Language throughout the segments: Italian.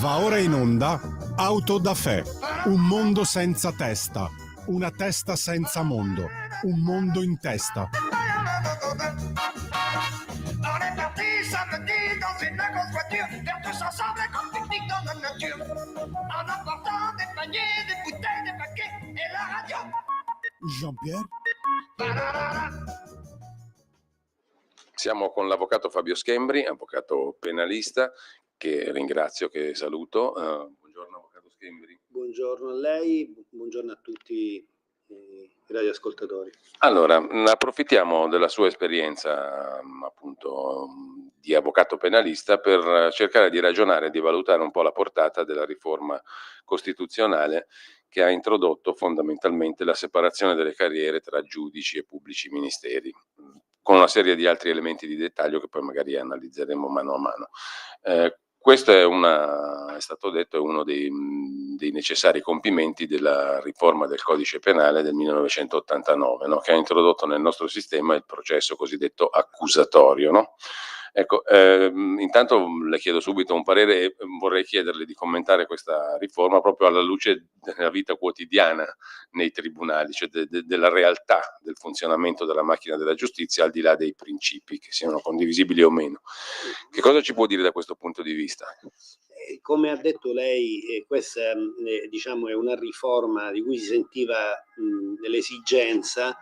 Va ora in onda Auto da Fè, un mondo senza testa, una testa senza mondo, un mondo in testa. Jean-Pierre? Siamo con l'avvocato Fabio Schembri, avvocato penalista, che ringrazio, che saluto. Buongiorno avvocato Schembri. Buongiorno a lei, buongiorno a tutti i radioascoltatori. Allora, approfittiamo della sua esperienza appunto di avvocato penalista per cercare di ragionare e di valutare un po' la portata della riforma costituzionale che ha introdotto fondamentalmente la separazione delle carriere tra giudici e pubblici ministeri, con una serie di altri elementi di dettaglio che poi magari analizzeremo mano a mano. Questo è stato detto, è uno dei necessari compimenti della riforma del codice penale del 1989, no? Che ha introdotto nel nostro sistema il processo cosiddetto accusatorio. No? Ecco, intanto le chiedo subito un parere e vorrei chiederle di commentare questa riforma proprio alla luce della vita quotidiana nei tribunali, cioè della realtà del funzionamento della macchina della giustizia, al di là dei principi, che siano condivisibili o meno. Che cosa ci può dire da questo punto di vista? Come ha detto lei, questa diciamo è una riforma di cui si sentiva l'esigenza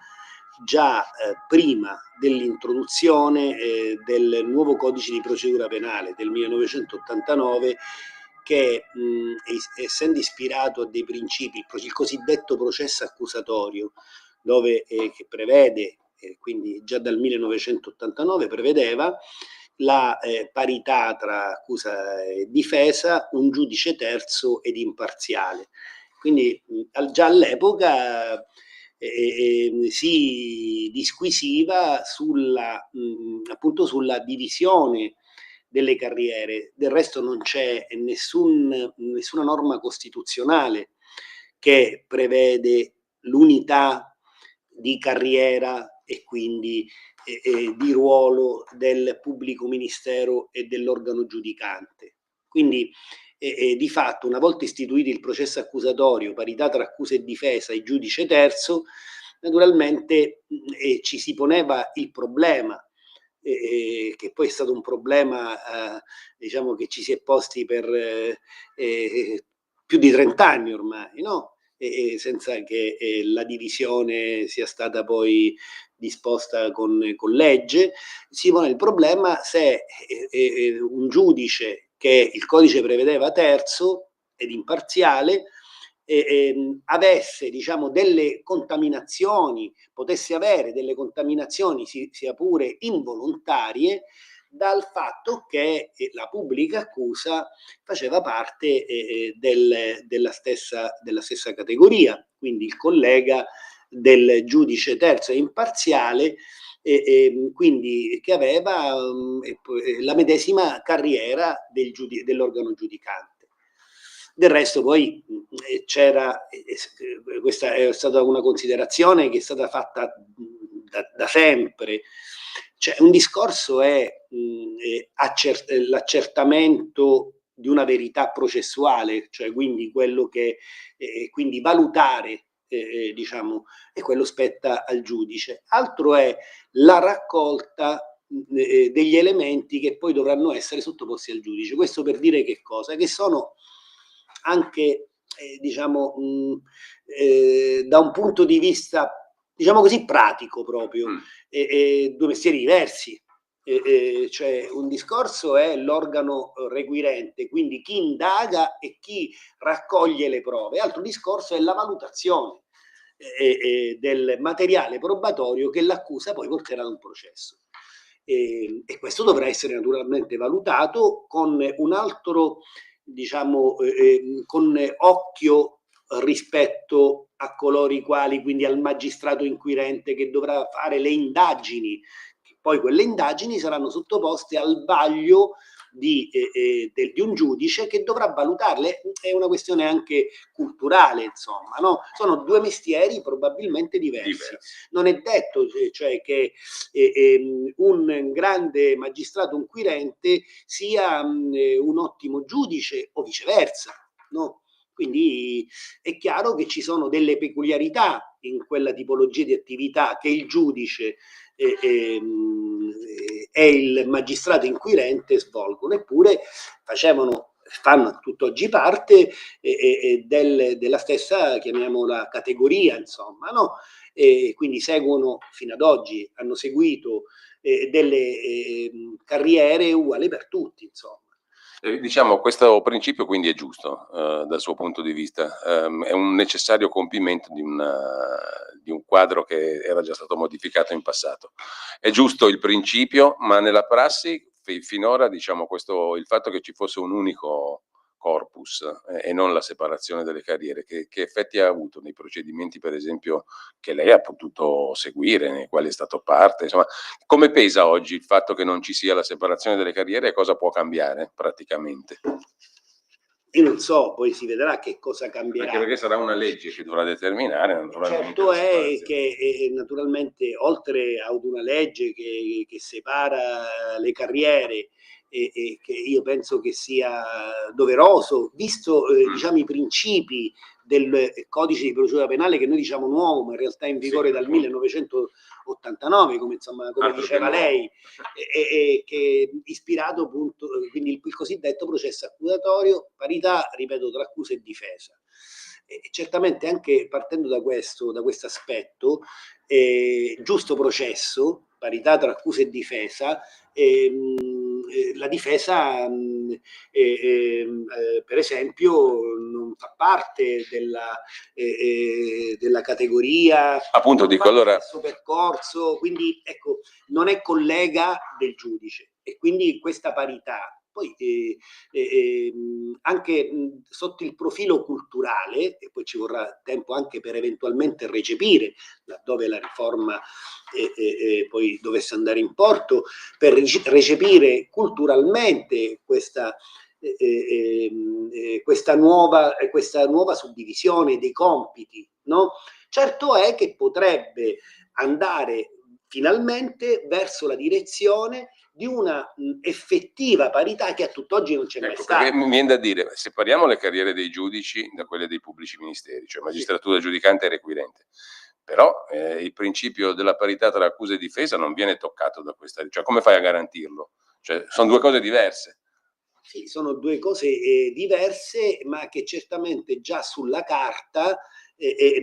già prima dell'introduzione del nuovo codice di procedura penale del 1989, che essendo ispirato a dei principi, il cosiddetto processo accusatorio, dove che prevede, quindi già dal 1989 prevedeva la parità tra accusa e difesa, un giudice terzo ed imparziale. Quindi già all'epoca si disquisiva appunto sulla divisione delle carriere. Del resto non c'è nessuna norma costituzionale che prevede l'unità di carriera e quindi di ruolo del pubblico ministero e dell'organo giudicante. Quindi di fatto, una volta istituito il processo accusatorio, parità tra accusa e difesa e giudice terzo, naturalmente ci si poneva il problema, che poi è stato un problema diciamo che ci si è posti per più di 30 anni ormai, no? Senza che la divisione sia stata poi disposta con legge. Si pone il problema se un giudice che il codice prevedeva terzo ed imparziale avesse, diciamo, delle contaminazioni, potesse avere delle contaminazioni sia pure involontarie, dal fatto che la pubblica accusa faceva parte della stessa categoria, quindi il collega del giudice terzo e imparziale, quindi che aveva la medesima carriera dell'organo giudicante. Del resto poi c'era, questa è stata una considerazione che è stata fatta da sempre. Cioè, un discorso è l'accertamento di una verità processuale, cioè quindi quello che quindi valutare diciamo, e quello spetta al giudice. Altro è la raccolta degli elementi che poi dovranno essere sottoposti al giudice. Questo per dire che cosa? Che sono anche diciamo da un punto di vista, diciamo così, pratico proprio, due mestieri diversi. Cioè, un discorso è l'organo requirente, quindi chi indaga e chi raccoglie le prove, altro discorso è la valutazione del materiale probatorio che l'accusa poi porterà ad un processo. E questo dovrà essere naturalmente valutato con un altro, diciamo, con occhio rispetto a coloro i quali, quindi al magistrato inquirente che dovrà fare le indagini. Poi quelle indagini saranno sottoposte al vaglio di un giudice che dovrà valutarle. È una questione anche culturale, insomma, no? Sono due mestieri probabilmente diversi. Non è detto cioè che un grande magistrato inquirente sia un ottimo giudice o viceversa, no? Quindi è chiaro che ci sono delle peculiarità in quella tipologia di attività che il giudice e il magistrato inquirente svolgono, eppure fanno tutt'oggi parte della stessa, chiamiamola, categoria, insomma, no? Quindi seguono, fino ad oggi, hanno seguito delle carriere uguali per tutti, insomma. Diciamo, questo principio quindi è giusto dal suo punto di vista, è un necessario compimento di un quadro che era già stato modificato in passato. È giusto il principio, ma nella prassi finora, diciamo, il fatto che ci fosse un unico corpus e non la separazione delle carriere, che effetti ha avuto nei procedimenti, per esempio, che lei ha potuto seguire, nei quali è stato parte, insomma, come pesa oggi il fatto che non ci sia la separazione delle carriere e cosa può cambiare praticamente? Io non so, poi si vedrà che cosa cambierà. Anche perché sarà una legge che dovrà determinare naturalmente. Certo è che naturalmente, oltre ad una legge che separa le carriere, e che io penso che sia doveroso, visto diciamo, i principi del codice di procedura penale, che noi diciamo nuovo, ma in realtà è in vigore dal 1989, come diceva lei, che ispirato appunto, quindi il cosiddetto processo accusatorio, parità, ripeto, tra accusa e difesa. Certamente, anche partendo da questo aspetto, giusto processo, parità tra accusa e difesa, la difesa per esempio non fa parte della categoria, appunto, dico, allora, del percorso, quindi ecco, non è collega del giudice, e quindi questa parità poi anche sotto il profilo culturale, e poi ci vorrà tempo anche per eventualmente recepire, laddove la riforma poi dovesse andare in porto, per recepire culturalmente questa nuova suddivisione dei compiti, no? Certo è che potrebbe andare finalmente verso la direzione di una effettiva parità che a tutt'oggi non c'è mai stata. Mi viene da dire, separiamo le carriere dei giudici da quelle dei pubblici ministeri, cioè magistratura giudicante e requirente. Però il principio della parità tra accusa e difesa non viene toccato da questa, cioè come fai a garantirlo? Cioè, sono due cose diverse. Sì, sono due cose diverse, ma che certamente già sulla carta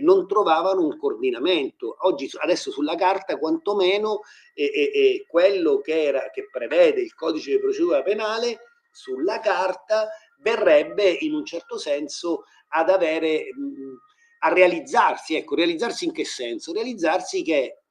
non trovavano un coordinamento. Adesso sulla carta, quantomeno, quello che prevede il codice di procedura penale, sulla carta verrebbe in un certo senso ad avere, a realizzarsi. Ecco, realizzarsi in che senso? Realizzarsi che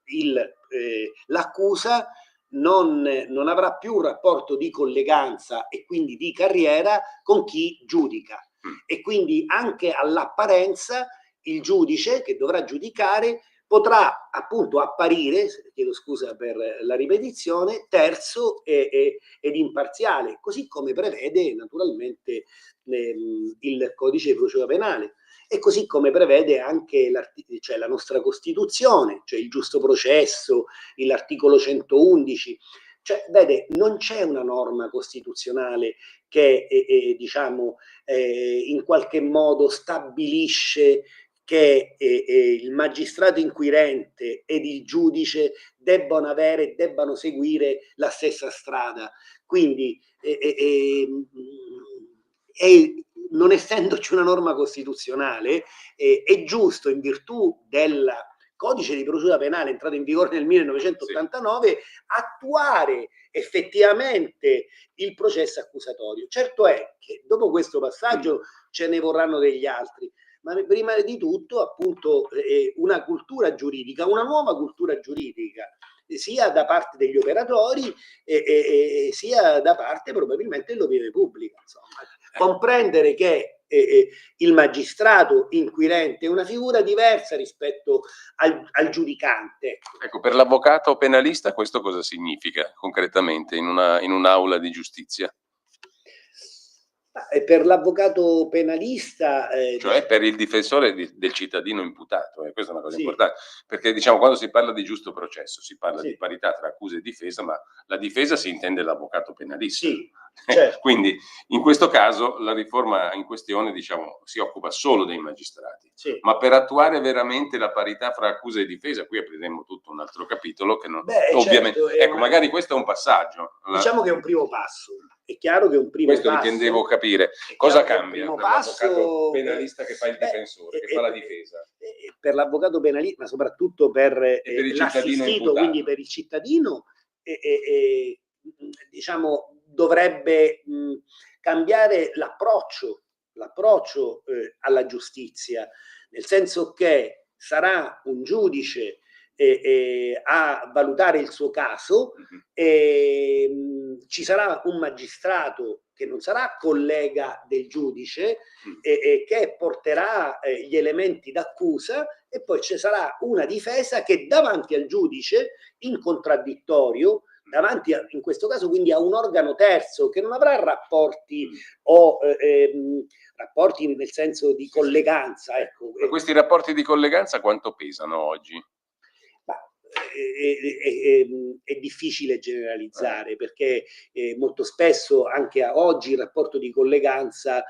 l'accusa non avrà più un rapporto di colleganza e quindi di carriera con chi giudica, e quindi anche all'apparenza il giudice che dovrà giudicare potrà appunto apparire, chiedo scusa per la ripetizione, terzo ed imparziale, così come prevede naturalmente il codice di procedura penale, e così come prevede anche la nostra Costituzione, cioè il giusto processo, l'articolo 111. Cioè, vede, non c'è una norma costituzionale che diciamo in qualche modo stabilisce che il magistrato inquirente ed il giudice debbano seguire la stessa strada. Quindi non essendoci una norma costituzionale, è giusto, in virtù del codice di procedura penale entrato in vigore nel 1989, attuare effettivamente il processo accusatorio. Certo è che dopo questo passaggio ce ne vorranno degli altri, ma prima di tutto appunto una cultura giuridica, una nuova cultura giuridica, sia da parte degli operatori sia da parte probabilmente dell'opinione pubblica, insomma. Comprendere che il magistrato inquirente è una figura diversa rispetto al giudicante. Ecco, per l'avvocato penalista questo cosa significa concretamente in un'aula di giustizia? Per l'avvocato penalista, cioè per il difensore del cittadino imputato, questa è una cosa sì, importante, perché diciamo quando si parla di giusto processo si parla sì, di parità tra accusa e difesa, ma la difesa si intende l'avvocato penalista. sì, certo. Quindi in questo caso la riforma in questione, diciamo, si occupa solo dei magistrati, Sì. ma per attuare veramente la parità fra accusa e difesa, qui apriremo tutto un altro capitolo che non, ovviamente, certo, ecco, magari questo è un passaggio. Diciamo che è un primo passo, è chiaro che è un primo questo passo. intendevo capire. Cosa cambia per l'avvocato penalista che fa il difensore, che fa la difesa? Per l'avvocato penalista, ma soprattutto per il l'assistito, quindi per il cittadino, diciamo, dovrebbe cambiare l'approccio alla giustizia, nel senso che sarà un giudice a valutare il suo caso, ci sarà un magistrato che non sarà collega del giudice, che porterà gli elementi d'accusa, e poi ci sarà una difesa che davanti al giudice, in contraddittorio, davanti in questo caso quindi a un organo terzo che non avrà rapporti o rapporti nel senso di colleganza. Ecco. Ma questi rapporti di colleganza quanto pesano oggi? È difficile generalizzare, perché molto spesso anche a oggi il rapporto di colleganza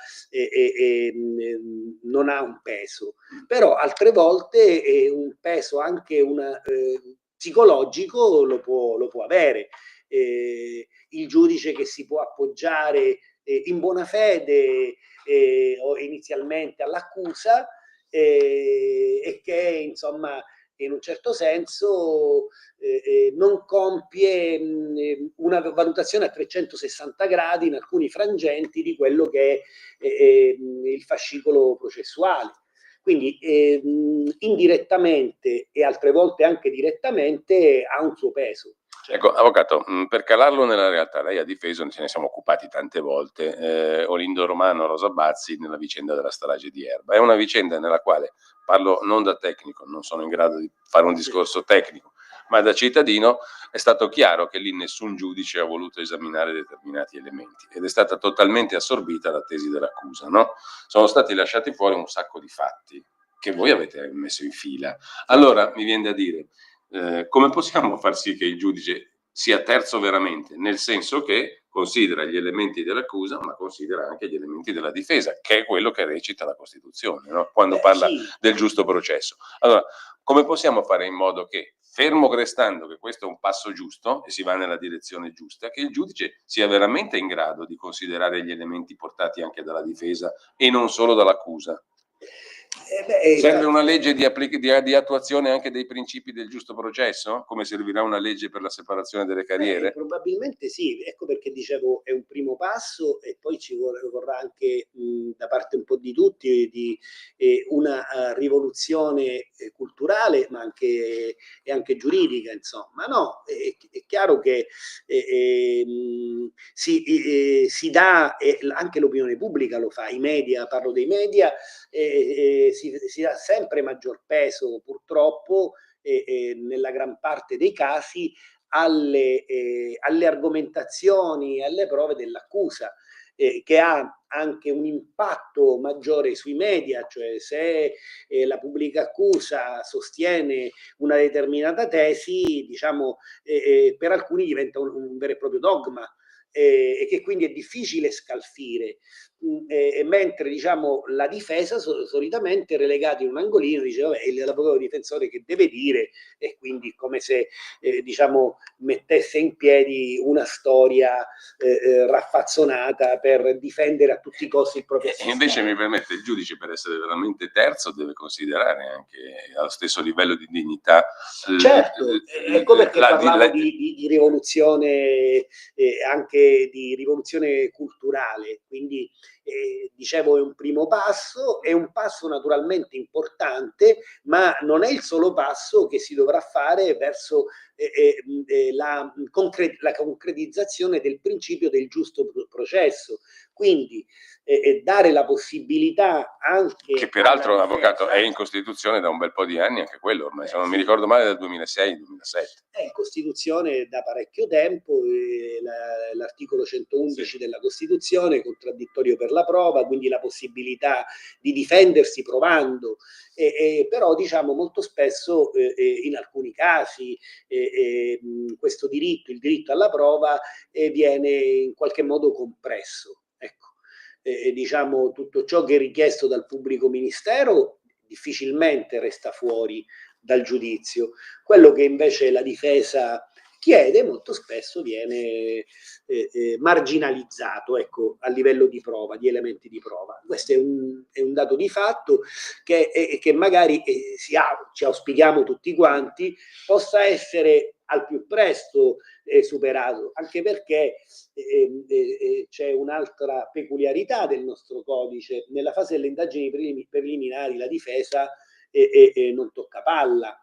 non ha un peso, però altre volte un peso anche psicologico lo può avere. Il giudice che si può appoggiare in buona fede o inizialmente all'accusa, e che insomma in un certo senso non compie una valutazione a 360 gradi in alcuni frangenti di quello che è il fascicolo processuale. Quindi indirettamente e altre volte anche direttamente ha un suo peso. Ecco, avvocato, per calarlo nella realtà, lei ha difeso, ce ne siamo occupati tante volte, Olindo Romano, Rosa Bazzi nella vicenda della strage di Erba. È una vicenda nella quale, parlo non da tecnico, non sono in grado di fare un discorso tecnico, ma da cittadino è stato chiaro che lì nessun giudice ha voluto esaminare determinati elementi ed è stata totalmente assorbita la tesi dell'accusa, no? Sono stati lasciati fuori un sacco di fatti che voi avete messo in fila. Allora mi viene da dire, come possiamo far sì che il giudice sia terzo veramente, nel senso che considera gli elementi dell'accusa ma considera anche gli elementi della difesa, che è quello che recita la Costituzione, no? Quando parla del giusto processo. Allora, come possiamo fare in modo che, fermo restando che questo è un passo giusto e si va nella direzione giusta, che il giudice sia veramente in grado di considerare gli elementi portati anche dalla difesa e non solo dall'accusa? Serve una legge di attuazione anche dei principi del giusto processo? Come servirà una legge per la separazione delle carriere? Probabilmente sì, ecco perché dicevo è un primo passo, e poi ci vorrà anche da parte un po' di tutti una rivoluzione culturale, ma anche giuridica, insomma. No, è chiaro che si dà, e anche l'opinione pubblica lo fa, i media, parlo dei media, si dà sempre maggior peso, purtroppo, nella gran parte dei casi, alle argomentazioni e alle prove dell'accusa, che ha anche un impatto maggiore sui media, cioè se la pubblica accusa sostiene una determinata tesi, diciamo, per alcuni diventa un vero e proprio dogma, e che quindi è difficile scalfire, mentre diciamo la difesa solitamente è relegata in un angolino, dice vabbè, è l'avvocato difensore che deve dire, e quindi come se diciamo mettesse in piedi una storia raffazzonata per difendere a tutti i costi il proprio assistente. Invece mi permette, il giudice per essere veramente terzo deve considerare anche allo stesso livello di dignità. Certo, ecco perché parlavo di rivoluzione, anche di rivoluzione culturale, quindi dicevo è un primo passo, è un passo naturalmente importante, ma non è il solo passo che si dovrà fare verso la concretizzazione del principio del giusto processo. Quindi dare la possibilità anche... Che peraltro, avvocato, è in Costituzione da un bel po' di anni, anche quello ormai, se non mi ricordo male, dal 2006-2007. È in Costituzione da parecchio tempo, l'articolo 111 della Costituzione, contraddittorio per la prova, quindi la possibilità di difendersi provando, però diciamo molto spesso in alcuni casi questo diritto, il diritto alla prova, viene in qualche modo compresso. Ecco. Diciamo tutto ciò che è richiesto dal pubblico ministero difficilmente resta fuori dal giudizio. Quello che invece la difesa chiede molto spesso viene marginalizzato, ecco, a livello di prova, di elementi di prova. Questo è un dato di fatto che magari ci auspichiamo tutti quanti possa essere al più presto superato, anche perché c'è un'altra peculiarità del nostro codice. Nella fase delle indagini preliminari la difesa non tocca palla,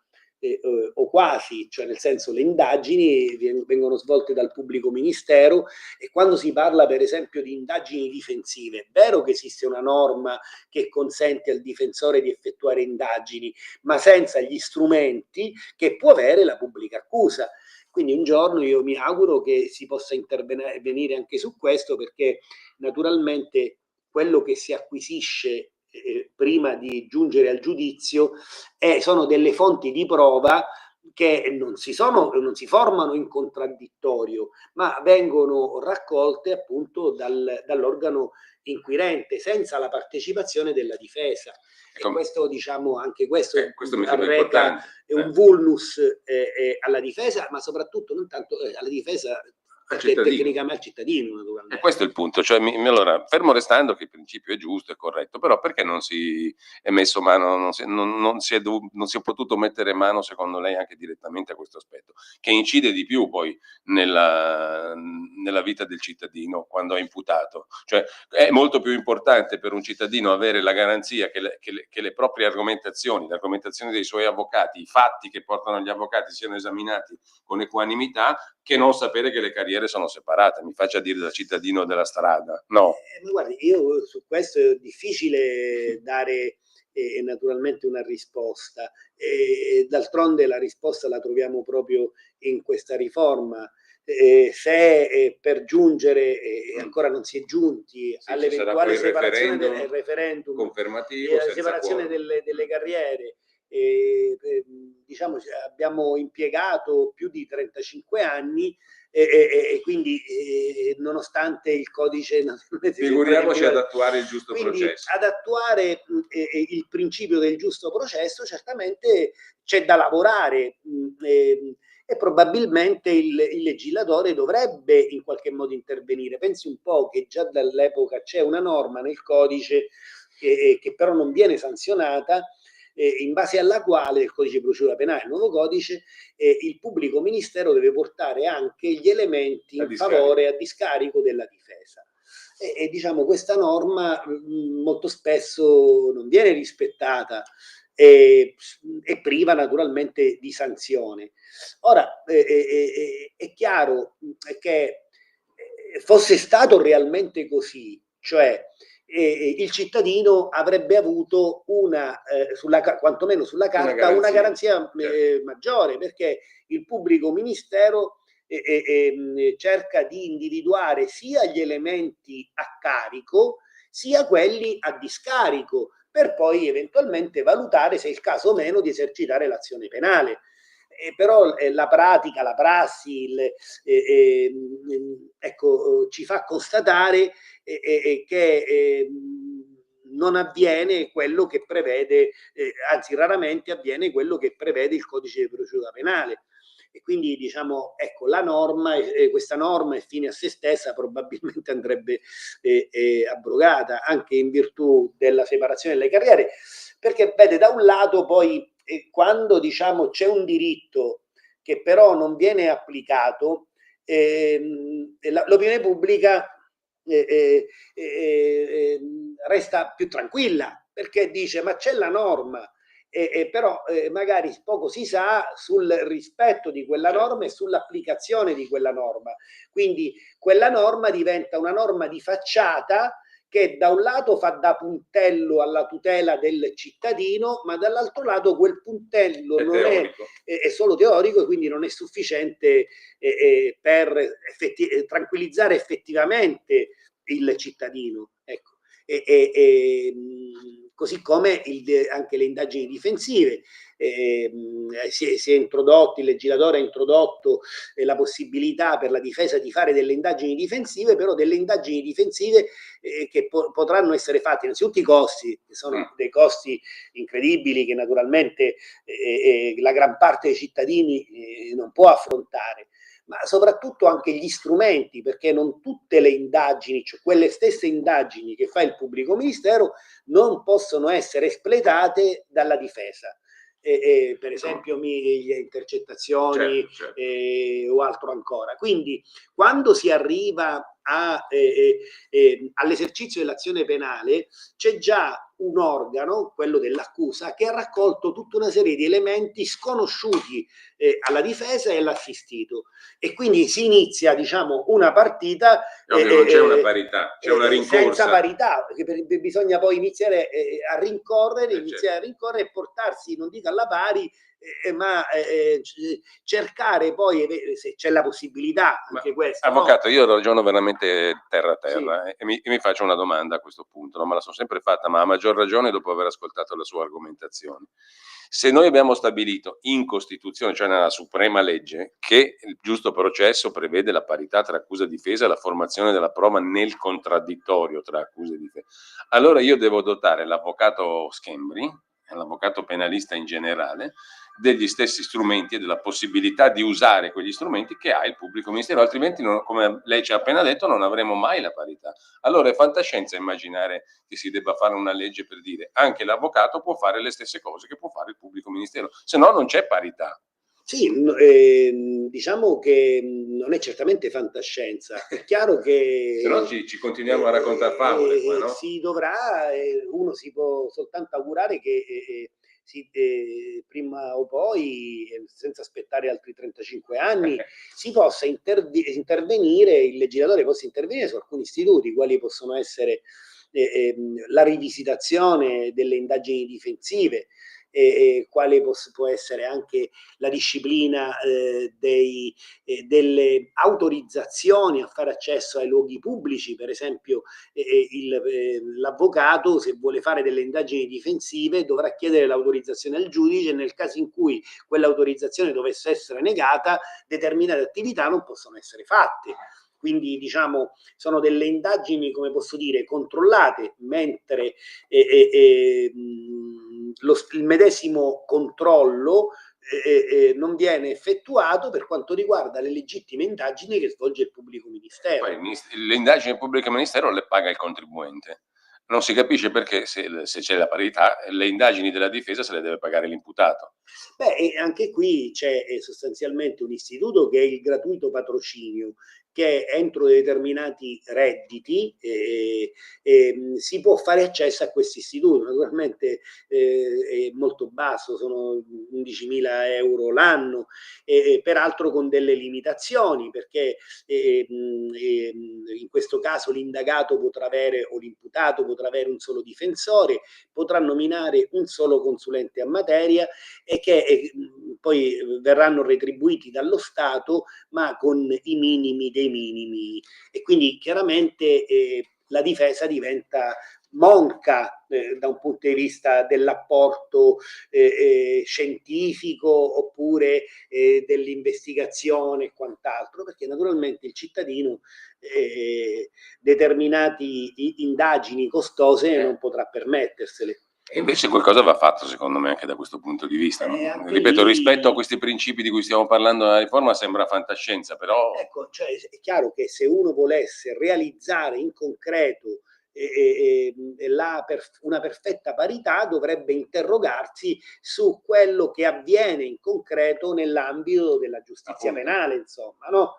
o quasi, cioè nel senso le indagini vengono svolte dal pubblico ministero, e quando si parla per esempio di indagini difensive, è vero che esiste una norma che consente al difensore di effettuare indagini, ma senza gli strumenti che può avere la pubblica accusa. Quindi un giorno io mi auguro che si possa intervenire anche su questo, perché naturalmente quello che si acquisisce prima di giungere al giudizio sono delle fonti di prova che non si formano in contraddittorio, ma vengono raccolte appunto dall'organo inquirente senza la partecipazione della difesa. E questo, diciamo, anche questo arreca un vulnus alla difesa, ma soprattutto non tanto alla difesa, tecnicamente al cittadino, naturalmente. E questo è il punto, cioè allora, fermo restando che il principio è giusto, è corretto, però perché non si è messo mano, non si è potuto mettere mano, secondo lei, anche direttamente a questo aspetto, che incide di più poi nella vita del cittadino quando è imputato? Cioè è molto più importante per un cittadino avere la garanzia che le proprie argomentazioni, le argomentazioni dei suoi avvocati, i fatti che portano gli avvocati siano esaminati con equanimità, che non sapere che le carriere sono separate. Mi faccia dire da cittadino della strada, no? Guardi, io su questo è difficile dare naturalmente una risposta. D'altronde la risposta la troviamo proprio in questa riforma. Se per giungere, ancora non si è giunti all'eventuale separazione del referendum confermativo, la separazione delle carriere, diciamo abbiamo impiegato più di 35 anni e quindi nonostante il codice figuriamoci ad attuare il giusto processo. Ad attuare il principio del giusto processo certamente c'è da lavorare, e probabilmente il legislatore dovrebbe in qualche modo intervenire. Pensi un po' che già dall'epoca c'è una norma nel codice che però non viene sanzionata, in base alla quale il codice di procedura penale, il nuovo codice, il pubblico ministero deve portare anche gli elementi in favore a discarico della difesa. E diciamo questa norma molto spesso non viene rispettata e priva naturalmente di sanzione. Ora è chiaro che fosse stato realmente così, cioè il cittadino avrebbe avuto quantomeno sulla carta una garanzia maggiore, perché il pubblico ministero cerca di individuare sia gli elementi a carico sia quelli a discarico, per poi eventualmente valutare se è il caso o meno di esercitare l'azione penale. Però la pratica, la prassi, ecco, ci fa constatare che non avviene quello che prevede, anzi raramente avviene quello che prevede il codice di procedura penale. E quindi diciamo, ecco, la norma, questa norma è fine a se stessa, probabilmente andrebbe abrogata anche in virtù della separazione delle carriere, perché vede, da un lato poi quando diciamo c'è un diritto che però non viene applicato, l'opinione pubblica resta più tranquilla, perché dice ma c'è la norma però magari poco si sa sul rispetto di quella norma e sull'applicazione di quella norma. Quindi quella norma diventa una norma di facciata che da un lato fa da puntello alla tutela del cittadino, ma dall'altro lato quel puntello non è solo teorico e quindi non è sufficiente per tranquillizzare effettivamente il cittadino. Ecco. Così come anche le indagini difensive. Si è introdotto, il legislatore ha introdotto la possibilità per la difesa di fare delle indagini difensive, però delle indagini difensive che potranno essere fatte innanzitutto i costi, che sono dei costi incredibili che naturalmente la gran parte dei cittadini non può affrontare, ma soprattutto anche gli strumenti, perché non tutte le indagini, cioè quelle stesse indagini che fa il pubblico ministero, non possono essere espletate dalla difesa. Per esempio le intercettazioni, certo. O altro ancora. Quindi quando si arriva all'esercizio dell'azione penale c'è già un organo, quello dell'accusa, che ha raccolto tutta una serie di elementi sconosciuti alla difesa e all'assistito, e quindi si inizia, diciamo, una partita. Non c'è una parità, c'è una rincorsa. Senza parità, perché bisogna poi iniziare a rincorrere, iniziare a rincorrere e portarsi, non dico alla pari, ma cercare poi, se c'è la possibilità, anche questo. Avvocato, no? Io ragiono veramente terra sì. e mi faccio una domanda a questo punto, non me la sono sempre fatta, ma a maggior ragione dopo aver ascoltato la sua argomentazione. Se noi abbiamo stabilito in Costituzione, cioè nella suprema legge, che il giusto processo prevede la parità tra accusa e difesa e la formazione della prova nel contraddittorio tra accusa e difesa, allora io devo dotare l'avvocato Schembri e l'avvocato penalista in generale degli stessi strumenti e della possibilità di usare quegli strumenti che ha il pubblico ministero, altrimenti, come lei ci ha appena detto, non avremo mai la parità. Allora è fantascienza immaginare che si debba fare una legge per dire anche l'avvocato può fare le stesse cose che può fare il pubblico ministero, se no non c'è parità. Sì, diciamo che non è certamente fantascienza, è chiaro che... Se no ci continuiamo a raccontare favole qua, no? Si dovrà, uno si può soltanto augurare che prima o poi, senza aspettare altri 35 anni, si possa intervenire, il legislatore possa intervenire su alcuni istituti, quali possono essere la rivisitazione delle indagini difensive, quale può essere anche la disciplina delle autorizzazioni a fare accesso ai luoghi pubblici. Per esempio l'avvocato, se vuole fare delle indagini difensive, dovrà chiedere l'autorizzazione al giudice, e nel caso in cui quell'autorizzazione dovesse essere negata, determinate attività non possono essere fatte. Quindi, diciamo, sono delle indagini, come posso dire, controllate, mentre il medesimo controllo non viene effettuato per quanto riguarda le legittime indagini che svolge il pubblico ministero. Poi, le indagini del pubblico ministero le paga il contribuente. Non si capisce perché, se c'è la parità, le indagini della difesa se le deve pagare l'imputato. Beh, anche qui c'è sostanzialmente un istituto che è il gratuito patrocinio, che entro determinati redditi si può fare accesso a questo istituto. Naturalmente è molto basso, sono 11.000 euro l'anno, peraltro con delle limitazioni, perché in questo caso l'indagato potrà avere, o l'imputato potrà avere, un solo difensore, potrà nominare un solo consulente a materia, e che poi verranno retribuiti dallo Stato, ma con i minimi dei minimi, e quindi chiaramente la difesa diventa monca da un punto di vista dell'apporto scientifico, oppure dell'investigazione e quant'altro, perché naturalmente il cittadino determinate indagini costose non potrà permettersele. E invece qualcosa va fatto, secondo me, anche da questo punto di vista. No? Ripeto, rispetto a questi principi di cui stiamo parlando nella riforma, sembra fantascienza, però... Ecco, cioè, è chiaro che se uno volesse realizzare in concreto una perfetta parità, dovrebbe interrogarsi su quello che avviene in concreto nell'ambito della giustizia penale, insomma, no?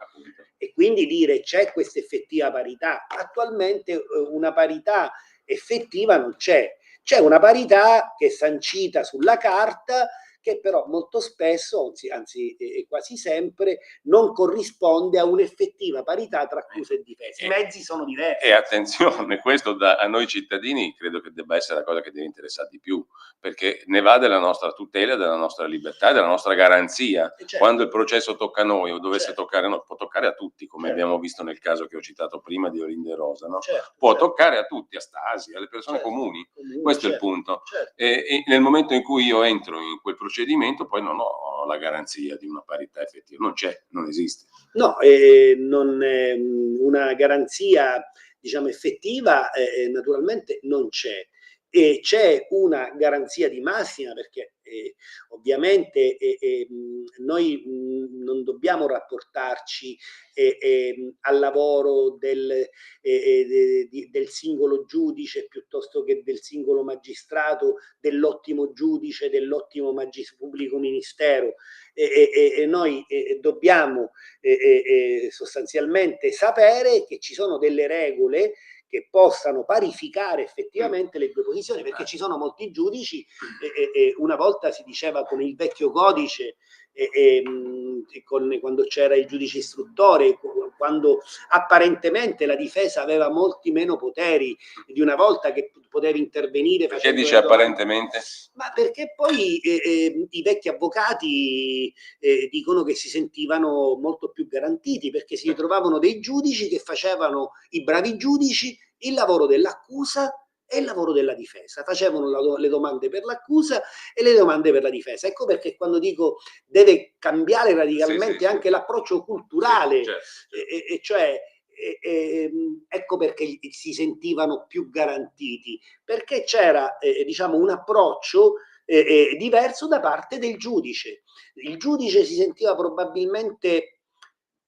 E quindi dire: c'è questa effettiva parità? Attualmente una parità effettiva non c'è. C'è una parità che è sancita sulla carta, che però molto spesso, anzi quasi sempre, non corrisponde a un'effettiva parità tra accusa e difesa. I mezzi sono diversi. E attenzione, questo a noi cittadini credo che debba essere la cosa che deve interessare di più, perché ne va della nostra tutela, della nostra libertà, della nostra garanzia. Certo. Quando il processo tocca a noi o dovesse Certo. toccare a noi, può toccare a tutti, come Certo. abbiamo visto nel caso che ho citato prima di Olinda e Rosa, no? Certo, può certo. toccare a tutti, a Stasi, alle persone Certo. comuni. Questo è il punto. Certo. E nel momento in cui io entro in quel procedimento, poi non ho la garanzia di una parità effettiva. Non c'è, non esiste. No, non una garanzia, diciamo, effettiva naturalmente non c'è. E c'è una garanzia di massima, perché ovviamente noi non dobbiamo rapportarci al lavoro del singolo giudice piuttosto che del singolo magistrato, dell'ottimo giudice, dell'ottimo pubblico ministero. Noi dobbiamo sostanzialmente sapere che ci sono delle regole che possano parificare effettivamente le due posizioni, perché ci sono molti giudici, una volta si diceva con il vecchio codice, quando c'era il giudice istruttore, quando apparentemente la difesa aveva molti meno poteri di una volta, che poteva intervenire. Perché dice apparentemente? Ma perché poi i vecchi avvocati dicono che si sentivano molto più garantiti, perché si ritrovavano dei giudici che facevano, i bravi giudici, il lavoro dell'accusa e il lavoro della difesa, facevano le domande per l'accusa e le domande per la difesa. Ecco perché quando dico deve cambiare radicalmente anche l'approccio culturale, cioè ecco perché si sentivano più garantiti, perché c'era diciamo un approccio diverso da parte del giudice. Il giudice si sentiva probabilmente,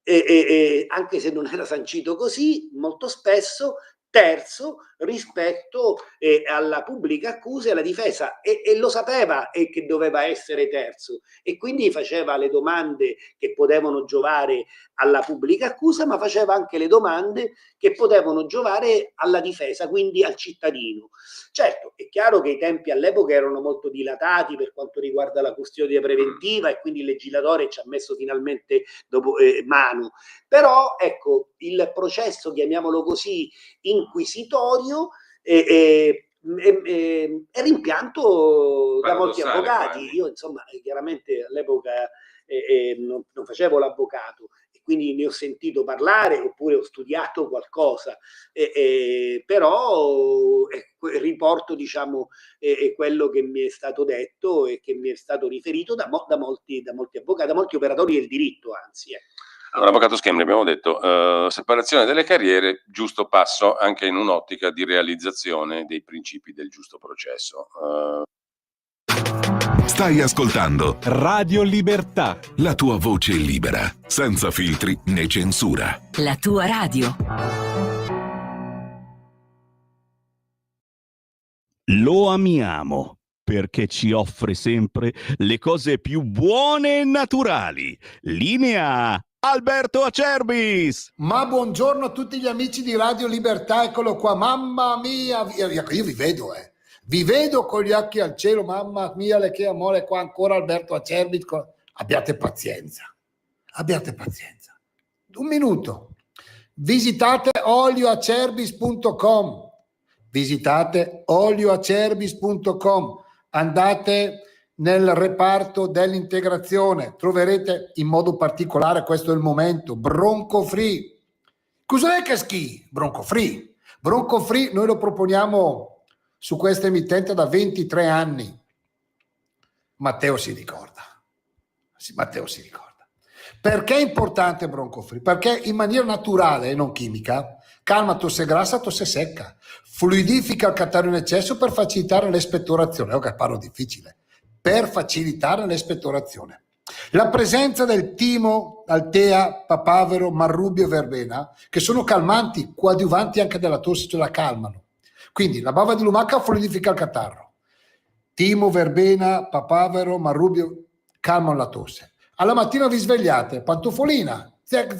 anche se non era sancito così, molto spesso terzo rispetto alla pubblica accusa e alla difesa, e lo sapeva che doveva essere terzo, e quindi faceva le domande che potevano giovare alla pubblica accusa, ma faceva anche le domande che potevano giovare alla difesa, quindi al cittadino. Certo, è chiaro che i tempi all'epoca erano molto dilatati per quanto riguarda la custodia preventiva, e quindi il legislatore ci ha messo finalmente dopo mano, però ecco, il processo, chiamiamolo così, inquisitorio è rimpianto da molti avvocati. Quasi. Io insomma chiaramente all'epoca non facevo l'avvocato, e quindi ne ho sentito parlare oppure ho studiato qualcosa, però riporto diciamo quello che mi è stato detto e che mi è stato riferito da molti avvocati, da molti operatori del diritto, anzi. Allora, avvocato Schembri, abbiamo detto separazione delle carriere, giusto passo anche in un'ottica di realizzazione dei principi del giusto processo. Stai ascoltando Radio Libertà, la tua voce libera, senza filtri né censura. La tua radio. lo amiamo perché ci offre sempre le cose più buone e naturali. Linea Alberto Acerbis. Ma buongiorno a tutti gli amici di Radio Libertà, eccolo qua, mamma mia, io vi vedo con gli occhi al cielo, mamma mia, le che amore, qua ancora Alberto Acerbis, abbiate pazienza, un minuto, visitate olioacerbis.com, andate nel reparto dell'integrazione, troverete in modo particolare, questo è il momento, Bronco Free. Cos'è che schi? Bronco Free noi lo proponiamo su questa emittente da 23 anni. Matteo si ricorda. Perché è importante Bronco Free? Perché in maniera naturale e non chimica calma tosse grassa, tosse secca, fluidifica il catarro in eccesso per facilitare l'espettorazione. Ok, parlo difficile. Per facilitare l'espettorazione. La presenza del timo, altea, papavero, marrubio e verbena, che sono calmanti, coadiuvanti anche della tosse, cioè la calmano. Quindi la bava di lumaca fluidifica il catarro. Timo, verbena, papavero, marrubio calmano la tosse. Alla mattina vi svegliate, pantofolina, zec,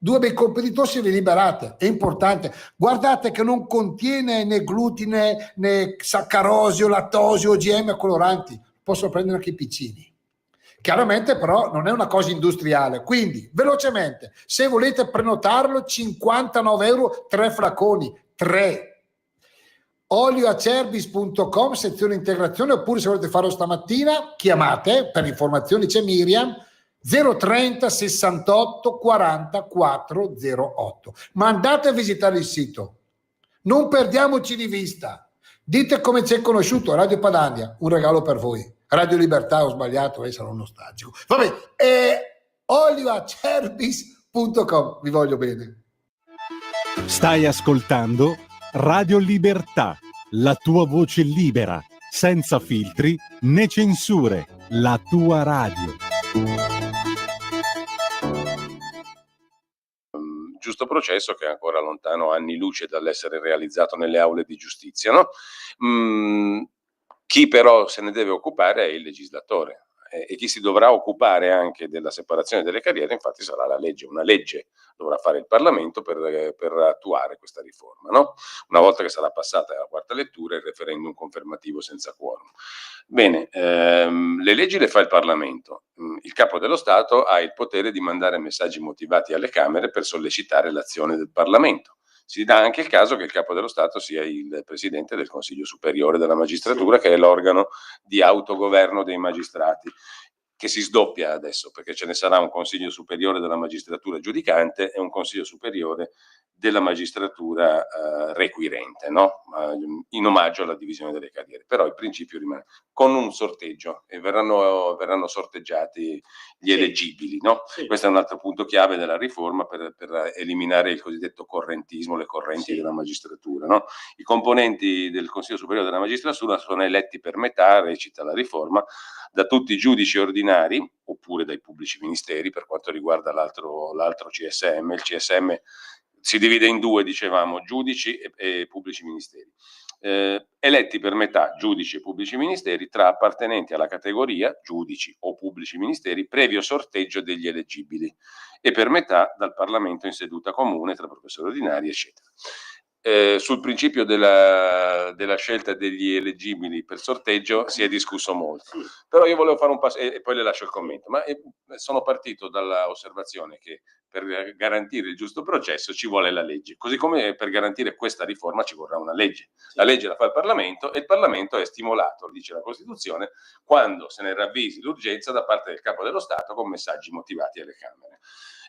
due bei colpi di tosse e vi liberate, è importante. Guardate che non contiene né glutine né saccarosio, lattosio, OGM coloranti, possono prendere anche i piccini. Chiaramente però non è una cosa industriale, quindi velocemente, se volete prenotarlo, 59 euro, 3 flaconi, 3. Olioacerbis.com, sezione integrazione, oppure se volete farlo stamattina, chiamate, per informazioni c'è Miriam, 030 68 40 408. Ma andate a visitare il sito, non perdiamoci di vista. Dite come ci è conosciuto Radio Padania, un regalo per voi. Radio Libertà, ho sbagliato, sarò nostalgico. Vabbè, olioacerbis.com, vi voglio bene. Stai ascoltando Radio Libertà, la tua voce libera, senza filtri né censure, la tua radio. Giusto processo che è ancora lontano anni luce dall'essere realizzato nelle aule di giustizia, no? Chi però se ne deve occupare è il legislatore, e chi si dovrà occupare anche della separazione delle carriere infatti sarà la legge. Una legge dovrà fare il Parlamento per attuare questa riforma, no? Una volta che sarà passata la quarta lettura e il referendum confermativo senza quorum. Bene, le leggi le fa il Parlamento. Il Capo dello Stato ha il potere di mandare messaggi motivati alle Camere per sollecitare l'azione del Parlamento. Si dà anche il caso che il Capo dello Stato sia il Presidente del Consiglio Superiore della Magistratura, che è l'organo di autogoverno dei magistrati, che si sdoppia adesso, perché ce ne sarà un Consiglio Superiore della Magistratura giudicante e un Consiglio Superiore della Magistratura requirente, no? In omaggio alla divisione delle carriere. Però il principio rimane con un sorteggio e verranno sorteggiati gli eleggibili, no? Sì. Questo è un altro punto chiave della riforma per eliminare il cosiddetto correntismo, le correnti della magistratura, no? I componenti del Consiglio Superiore della Magistratura sono eletti per metà, recita la riforma, da tutti i giudici ordinari oppure dai pubblici ministeri per quanto riguarda l'altro CSM. Il CSM si divide in due, dicevamo, giudici e pubblici ministeri. Eletti per metà giudici e pubblici ministeri tra appartenenti alla categoria giudici o pubblici ministeri previo sorteggio degli eleggibili e per metà dal Parlamento in seduta comune tra professori ordinari eccetera. Sul principio della scelta degli eleggibili per sorteggio si è discusso molto, però io volevo fare un passo e poi le lascio il commento, ma sono partito dalla osservazione che per garantire il giusto processo ci vuole la legge, così come per garantire questa riforma ci vorrà una legge. La legge la fa il Parlamento e il Parlamento è stimolato, dice la Costituzione, quando se ne ravvisi l'urgenza da parte del Capo dello Stato con messaggi motivati alle Camere.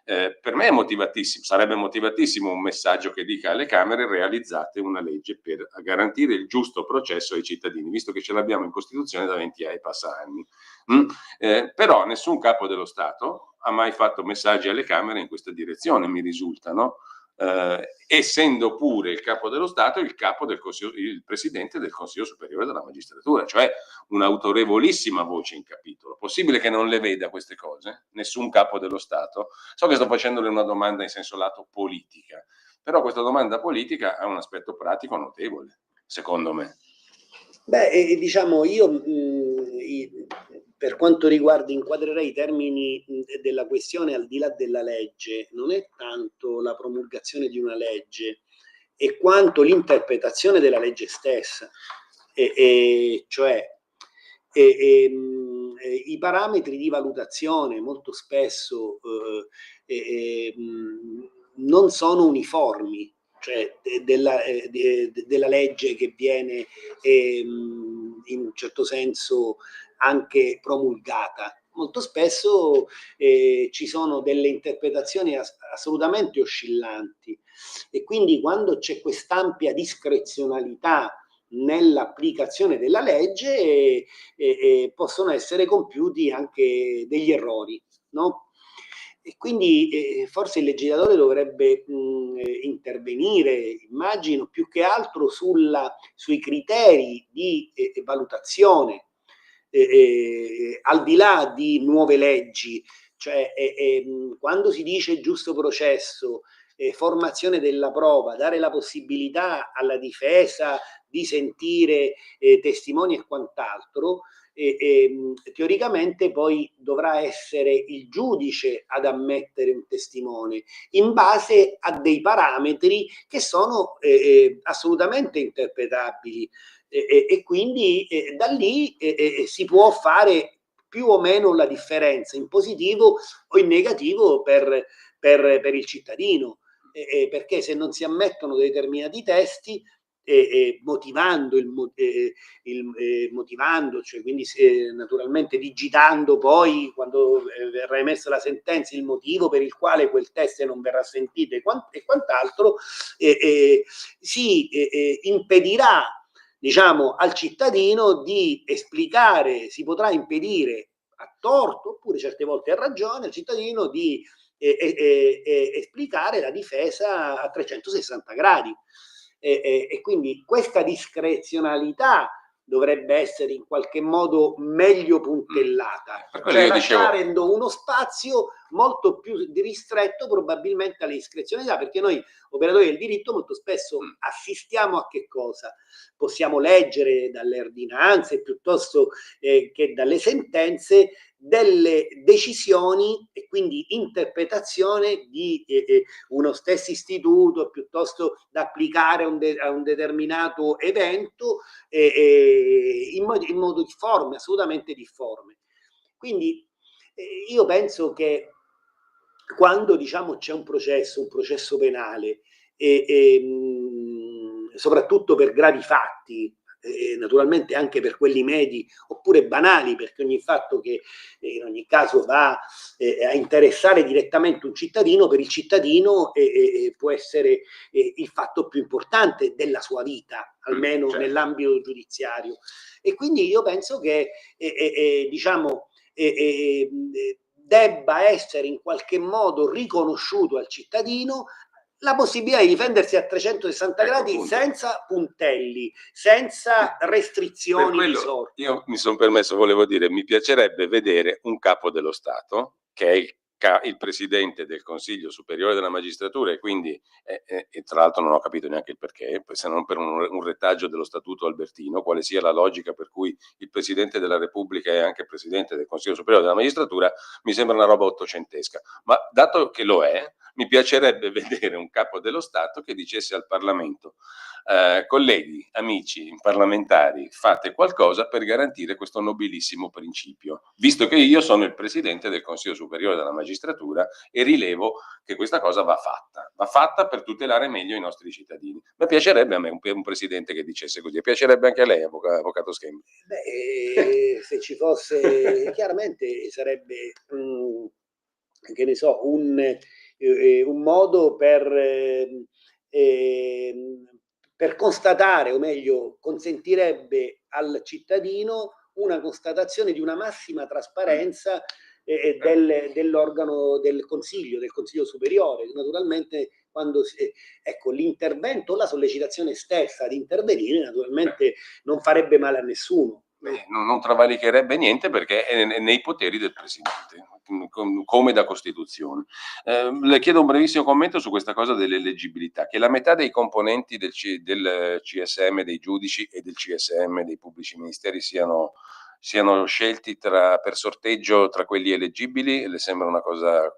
Per me è motivatissimo, sarebbe motivatissimo un messaggio che dica alle Camere: realizzate una legge per garantire il giusto processo ai cittadini, visto che ce l'abbiamo in Costituzione da 20 e passa anni. Però nessun Capo dello Stato ha mai fatto messaggi alle Camere in questa direzione, mi risulta, no? Essendo pure il Capo dello Stato il Presidente del Consiglio Superiore della Magistratura, cioè un'autorevolissima voce in capitolo. Possibile che non le veda queste cose? Nessun Capo dello Stato? So che sto facendole una domanda in senso lato politica, però questa domanda politica ha un aspetto pratico notevole, secondo me. Beh, diciamo, io per quanto riguarda, inquadrerei i termini della questione al di là della legge, non è tanto la promulgazione di una legge, è quanto l'interpretazione della legge stessa, cioè i parametri di valutazione molto spesso non sono uniformi, cioè della legge che viene in un certo senso anche promulgata. Molto spesso ci sono delle interpretazioni assolutamente oscillanti e quindi quando c'è quest'ampia discrezionalità nell'applicazione della legge possono essere compiuti anche degli errori, no? E quindi forse il legislatore dovrebbe intervenire, immagino, più che altro sui criteri di valutazione, al di là di nuove leggi, cioè quando si dice giusto processo, formazione della prova, dare la possibilità alla difesa di sentire testimoni e quant'altro, teoricamente poi dovrà essere il giudice ad ammettere un testimone in base a dei parametri che sono assolutamente interpretabili, e quindi da lì si può fare più o meno la differenza in positivo o in negativo per il cittadino, perché se non si ammettono determinati testi, motivando, cioè quindi naturalmente digitando poi quando verrà emessa la sentenza il motivo per il quale quel test non verrà sentito e quant'altro, si impedirà, diciamo, al cittadino di esplicare, si potrà impedire a torto oppure certe volte a ragione al cittadino di esplicare la difesa a 360 gradi. E quindi questa discrezionalità dovrebbe essere in qualche modo meglio puntellata, cioè lasciando uno spazio molto più ristretto probabilmente alle discrezionalità, perché noi operatori del diritto molto spesso assistiamo a che cosa? Possiamo leggere dalle ordinanze piuttosto che dalle sentenze delle decisioni e quindi interpretazione di uno stesso istituto piuttosto da applicare a un determinato evento in modo difforme, assolutamente difforme. Quindi io penso che quando, diciamo, c'è un processo penale soprattutto per gravi fatti, naturalmente anche per quelli medi oppure banali, perché ogni fatto che in ogni caso va a interessare direttamente un cittadino, per il cittadino può essere il fatto più importante della sua vita, almeno certo, nell'ambito giudiziario. E quindi io penso che diciamo debba essere in qualche modo riconosciuto al cittadino la possibilità di difendersi a 360 gradi senza puntelli, senza restrizioni di sorta. Io mi sono permesso, volevo dire, mi piacerebbe vedere un capo dello Stato, che è il presidente del Consiglio Superiore della Magistratura, e quindi, e tra l'altro non ho capito neanche il perché, se non per un retaggio dello Statuto albertino, quale sia la logica per cui il Presidente della Repubblica è anche Presidente del Consiglio Superiore della Magistratura, mi sembra una roba ottocentesca. Ma dato che lo è, mi piacerebbe vedere un capo dello Stato che dicesse al Parlamento: colleghi, amici, parlamentari, fate qualcosa per garantire questo nobilissimo principio, visto che io sono il Presidente del Consiglio Superiore della Magistratura e rilevo che questa cosa va fatta per tutelare meglio i nostri cittadini. Mi piacerebbe a me un Presidente che dicesse così, piacerebbe anche a lei, Avvocato Schembri. Se ci fosse, chiaramente sarebbe, che ne so, un modo per constatare, o meglio, consentirebbe al cittadino una constatazione di una massima trasparenza dell'organo del Consiglio Superiore. Naturalmente quando ecco, l'intervento, la sollecitazione stessa ad intervenire naturalmente non farebbe male a nessuno. Non travalicherebbe niente perché è nei poteri del Presidente, come da Costituzione. Le chiedo un brevissimo commento su questa cosa dell'eleggibilità, che la metà dei componenti del CSM dei giudici e del CSM dei pubblici ministeri siano scelti per sorteggio tra quelli eleggibili, le sembra una cosa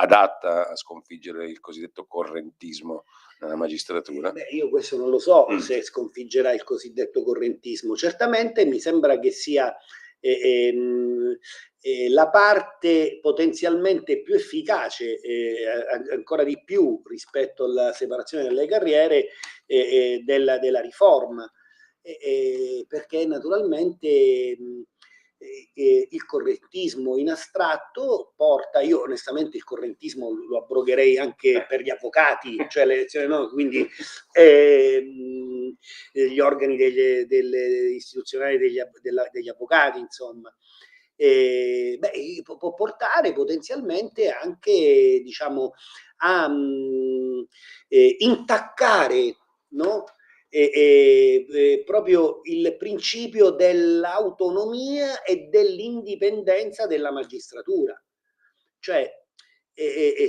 adatta a sconfiggere il cosiddetto correntismo nella magistratura? Io questo non lo so se sconfiggerà il cosiddetto correntismo. Certamente mi sembra che sia la parte potenzialmente più efficace, ancora di più rispetto alla separazione delle carriere della riforma, perché naturalmente il correttismo in astratto porta, io onestamente il correntismo lo abrogherei anche per gli avvocati, cioè l'elezione no, quindi gli organi istituzionali degli avvocati, insomma. Può portare potenzialmente anche, diciamo, a intaccare, no? Proprio il principio dell'autonomia e dell'indipendenza della magistratura, cioè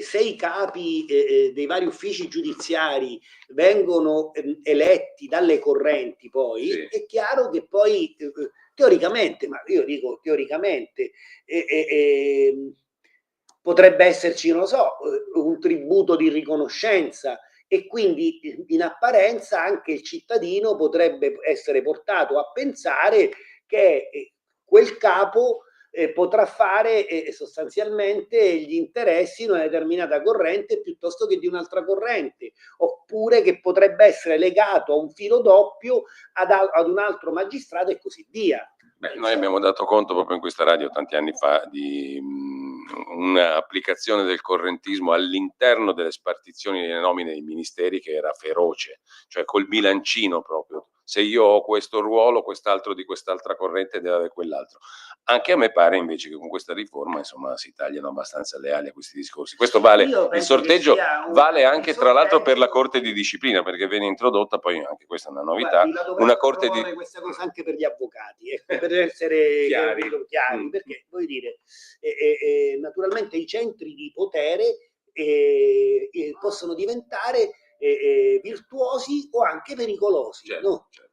se i capi dei vari uffici giudiziari vengono eletti dalle correnti, poi Sì. è chiaro che poi teoricamente, ma io dico teoricamente, potrebbe esserci, non lo so, un tributo di riconoscenza, e quindi in apparenza anche il cittadino potrebbe essere portato a pensare che quel capo potrà fare sostanzialmente gli interessi di una determinata corrente piuttosto che di un'altra corrente, oppure che potrebbe essere legato a un filo doppio ad un altro magistrato e così via. Beh, noi abbiamo dato conto proprio in questa radio tanti anni fa di un'applicazione del correntismo all'interno delle spartizioni delle nomine dei ministeri che era feroce, cioè col bilancino proprio. Se io ho questo ruolo, quest'altro di quest'altra corrente deve avere quell'altro. Anche a me pare invece che con questa riforma, insomma, si tagliano abbastanza le ali a questi discorsi. Questo vale, il sorteggio vale anche tra l'altro per la Corte di Disciplina, perché viene introdotta poi, anche questa è una novità, una Corte di... questa cosa anche per gli avvocati, per essere chiari, perché voglio dire, naturalmente i centri di potere possono diventare virtuosi o anche pericolosi. Certo, no? certo.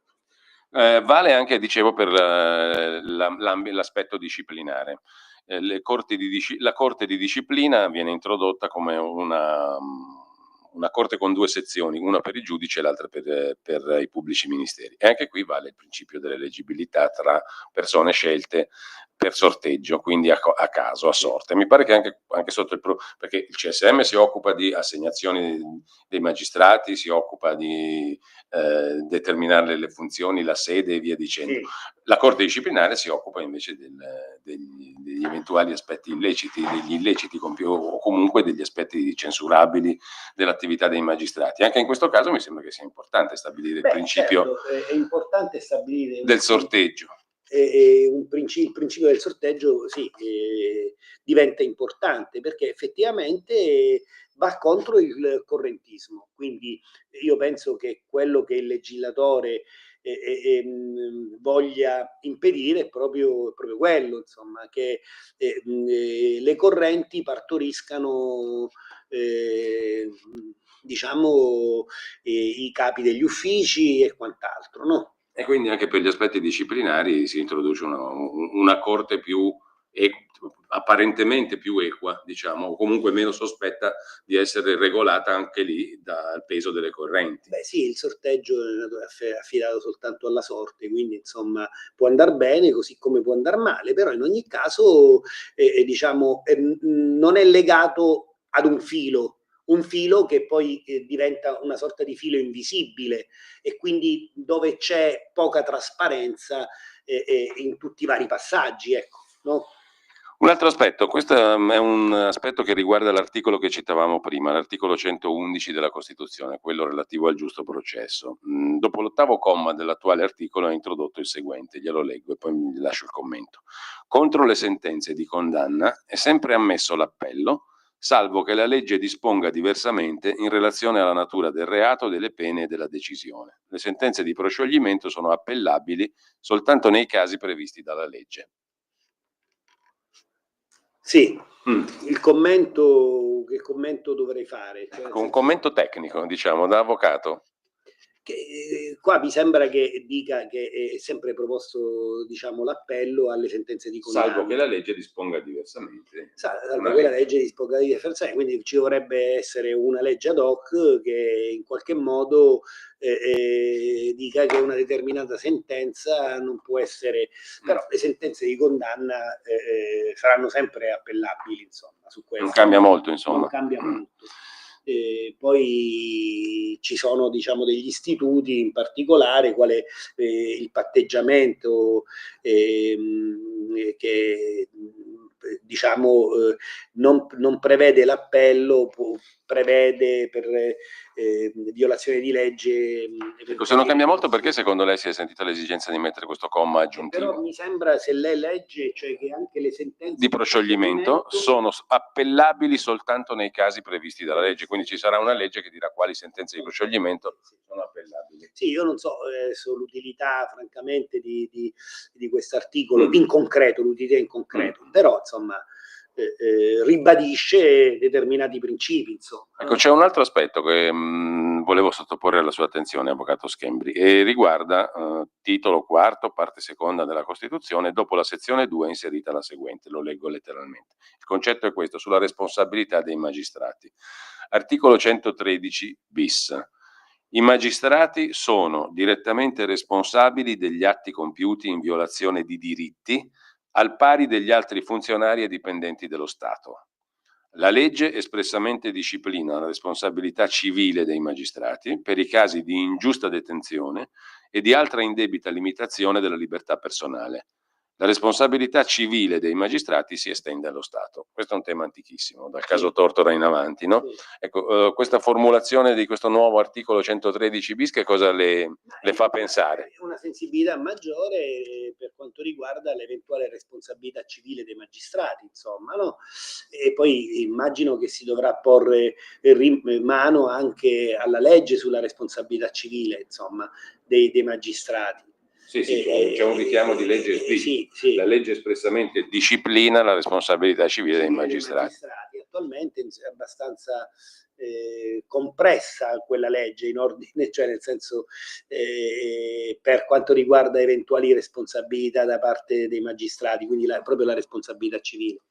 Vale anche, dicevo, per l'aspetto disciplinare. La Corte di Disciplina viene introdotta come una corte con due sezioni, una per i giudici e l'altra per i pubblici ministeri. E anche qui vale il principio dell'eleggibilità tra persone scelte per sorteggio, quindi a caso, a sorte. Mi pare che anche sotto perché il CSM si occupa di assegnazioni dei magistrati, si occupa di determinare le funzioni, la sede e via dicendo. Sì. La Corte disciplinare si occupa invece degli eventuali aspetti illeciti, degli illeciti o comunque degli aspetti censurabili dell'attività dei magistrati. Anche in questo caso mi sembra che sia importante stabilire il principio, certo, è importante stabilire del sorteggio. Il principio del sorteggio diventa importante, perché effettivamente va contro il correntismo. Quindi io penso che quello che il legislatore voglia impedire è proprio quello, insomma, che le correnti partoriscano diciamo i capi degli uffici e quant'altro, no? E quindi anche per gli aspetti disciplinari si introduce una corte più apparentemente più equa, diciamo, o comunque meno sospetta di essere regolata anche lì dal peso delle correnti. Beh sì, il sorteggio è affidato soltanto alla sorte, quindi insomma può andare bene così come può andare male, però in ogni caso diciamo non è legato ad un filo che poi diventa una sorta di filo invisibile, e quindi dove c'è poca trasparenza in tutti i vari passaggi, ecco, no? Un altro aspetto, questo è un aspetto che riguarda l'articolo che citavamo prima, l'articolo 111 della Costituzione, quello relativo al giusto processo. Dopo l'8º comma dell'attuale articolo è introdotto il seguente, glielo leggo e poi vi lascio il commento. Contro le sentenze di condanna è sempre ammesso l'appello, salvo che la legge disponga diversamente in relazione alla natura del reato, delle pene e della decisione. Le sentenze di proscioglimento sono appellabili soltanto nei casi previsti dalla legge. Sì, il commento, che commento dovrei fare? Cioè, un commento tecnico, diciamo, da avvocato. Qua mi sembra che dica che è sempre proposto, diciamo, l'appello alle sentenze di condanna. Salvo che la legge disponga diversamente. Salvo che la legge disponga diversamente, quindi ci dovrebbe essere una legge ad hoc che in qualche modo dica che una determinata sentenza non può essere, però le sentenze di condanna saranno sempre appellabili, insomma, su questo. Non cambia molto, insomma. Non cambia molto. Poi ci sono, diciamo, degli istituti in particolare, quale il patteggiamento che diciamo non prevede l'appello, prevede per violazione di legge. Ecco, se non cambia molto, perché secondo lei si è sentita l'esigenza di mettere questo comma aggiuntivo? Però mi sembra, se lei legge, cioè che anche le sentenze di proscioglimento sono appellabili soltanto nei casi previsti dalla legge, quindi ci sarà una legge che dirà quali sentenze di proscioglimento sono appellabili. Sì, io non so l'utilità francamente di questo articolo in concreto, l'utilità in concreto, però insomma ribadisce determinati principi, insomma. Ecco, c'è un altro aspetto che volevo sottoporre alla sua attenzione, avvocato Schembri, e riguarda titolo quarto, parte seconda della Costituzione, dopo la sezione 2 è inserita la seguente, lo leggo letteralmente. Il concetto è questo, sulla responsabilità dei magistrati. Articolo 113 bis. I magistrati sono direttamente responsabili degli atti compiuti in violazione di diritti, al pari degli altri funzionari e dipendenti dello Stato. La legge espressamente disciplina la responsabilità civile dei magistrati per i casi di ingiusta detenzione e di altra indebita limitazione della libertà personale. La responsabilità civile dei magistrati si estende allo Stato. Questo è un tema antichissimo, dal caso Tortora in avanti, no? Ecco, questa formulazione di questo nuovo articolo 113 bis che cosa le fa pensare? Una sensibilità maggiore per quanto riguarda l'eventuale responsabilità civile dei magistrati, insomma, no? E poi immagino che si dovrà porre mano anche alla legge sulla responsabilità civile, insomma, dei magistrati. Sì, c'è un richiamo di legge esplicito. Sì. La legge espressamente disciplina la responsabilità civile dei magistrati. Attualmente è abbastanza compressa quella legge in ordine, cioè nel senso per quanto riguarda eventuali responsabilità da parte dei magistrati, quindi proprio la responsabilità civile.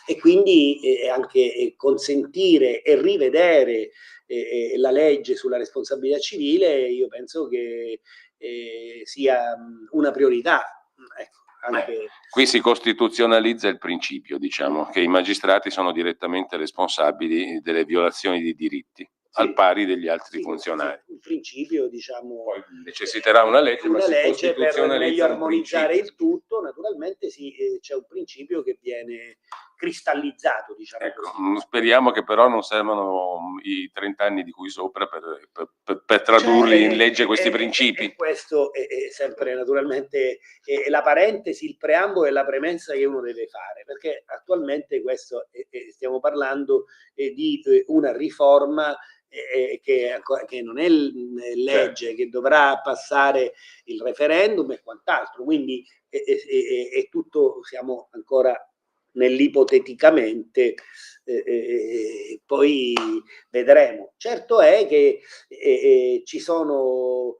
E quindi anche consentire e rivedere la legge sulla responsabilità civile, io penso che sia una priorità. Ecco, anche... Qui si costituzionalizza il principio, diciamo, che i magistrati sono direttamente responsabili delle violazioni di diritti, al pari degli altri funzionari. Un principio, diciamo... Poi necessiterà una legge, ma si legge per meglio armonizzare il principio. tutto, naturalmente c'è un principio che viene cristallizzato, diciamo ecco, così. Speriamo che però non servano i 30 anni di cui sopra per tradurli in legge questi principi. E questo è sempre naturalmente la parentesi, il preambolo e la premessa che uno deve fare, perché attualmente questo stiamo parlando di una riforma che non è legge, che dovrà passare il referendum e quant'altro, quindi è tutto, siamo ancora nell'ipoteticamente, poi vedremo. Certo è che ci sono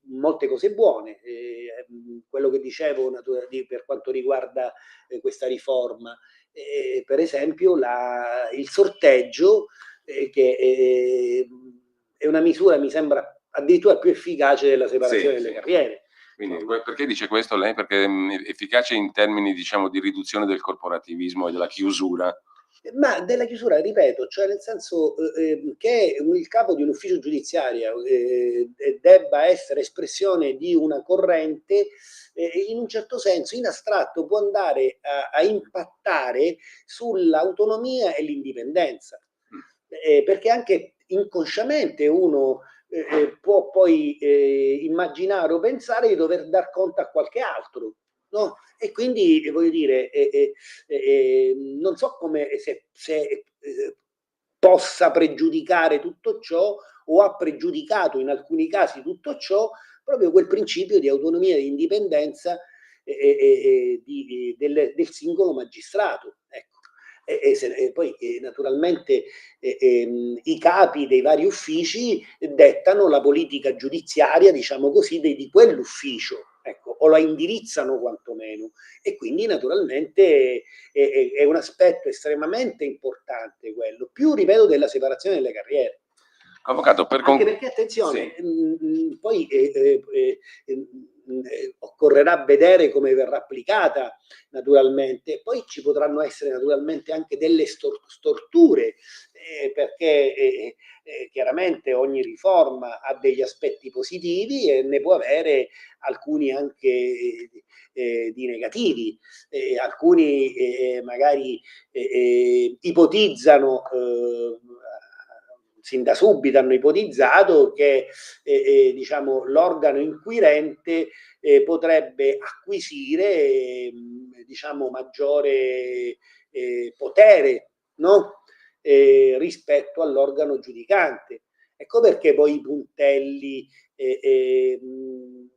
molte cose buone, quello che dicevo per quanto riguarda questa riforma, per esempio il sorteggio, che è una misura, mi sembra addirittura più efficace della separazione delle carriere. Quindi, perché dice questo lei? Perché è efficace in termini, diciamo, di riduzione del corporativismo e della chiusura? Ma della chiusura, ripeto, cioè nel senso che il capo di un ufficio giudiziario debba essere espressione di una corrente, in un certo senso, in astratto, può andare a impattare sull'autonomia e l'indipendenza. Perché anche inconsciamente uno può poi immaginare o pensare di dover dar conto a qualche altro, no? E quindi voglio dire, non so come se possa pregiudicare tutto ciò, o ha pregiudicato in alcuni casi tutto ciò, proprio quel principio di autonomia e di indipendenza del singolo magistrato. Ecco. Poi naturalmente i capi dei vari uffici dettano la politica giudiziaria, diciamo così, di quell'ufficio, ecco, o la indirizzano quantomeno, e quindi naturalmente è un aspetto estremamente importante quello, più, ripeto, della separazione delle carriere. Avvocato, anche perché, attenzione, poi occorrerà vedere come verrà applicata naturalmente, poi ci potranno essere naturalmente anche delle storture, perché chiaramente ogni riforma ha degli aspetti positivi e ne può avere alcuni anche di negativi, alcuni magari ipotizzano, sin da subito hanno ipotizzato che diciamo, l'organo inquirente potrebbe acquisire diciamo, maggiore potere, no? Rispetto all'organo giudicante. Ecco perché poi i puntelli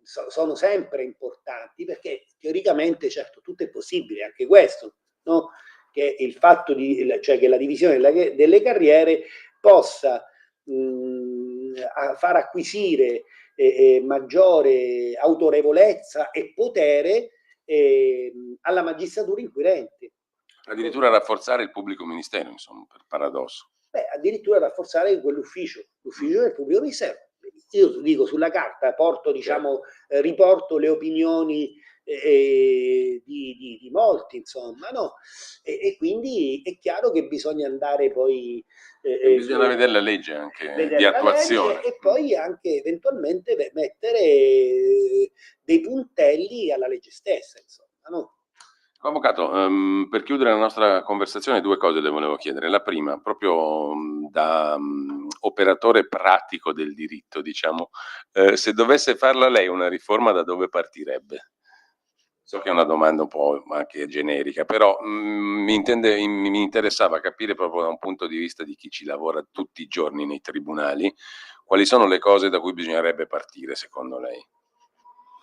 sono sempre importanti, perché teoricamente, certo, tutto è possibile, anche questo, no? che il fatto cioè che la divisione delle carriere possa far acquisire maggiore autorevolezza e potere alla magistratura inquirente. Addirittura rafforzare il pubblico ministero, insomma, per paradosso. Addirittura rafforzare l'ufficio del pubblico ministero. Io dico, sulla carta porto, diciamo, riporto le opinioni di molti, insomma, no? E quindi è chiaro che bisogna andare poi bisogna vedere la legge anche di attuazione e poi anche eventualmente mettere dei puntelli alla legge stessa, insomma, no? Avvocato, per chiudere la nostra conversazione 2 cose le volevo chiedere. La prima, proprio da operatore pratico del diritto, diciamo, se dovesse farla lei una riforma, da dove partirebbe? So che è una domanda un po' anche generica, però mi interessava capire proprio da un punto di vista di chi ci lavora tutti i giorni nei tribunali, quali sono le cose da cui bisognerebbe partire, secondo lei?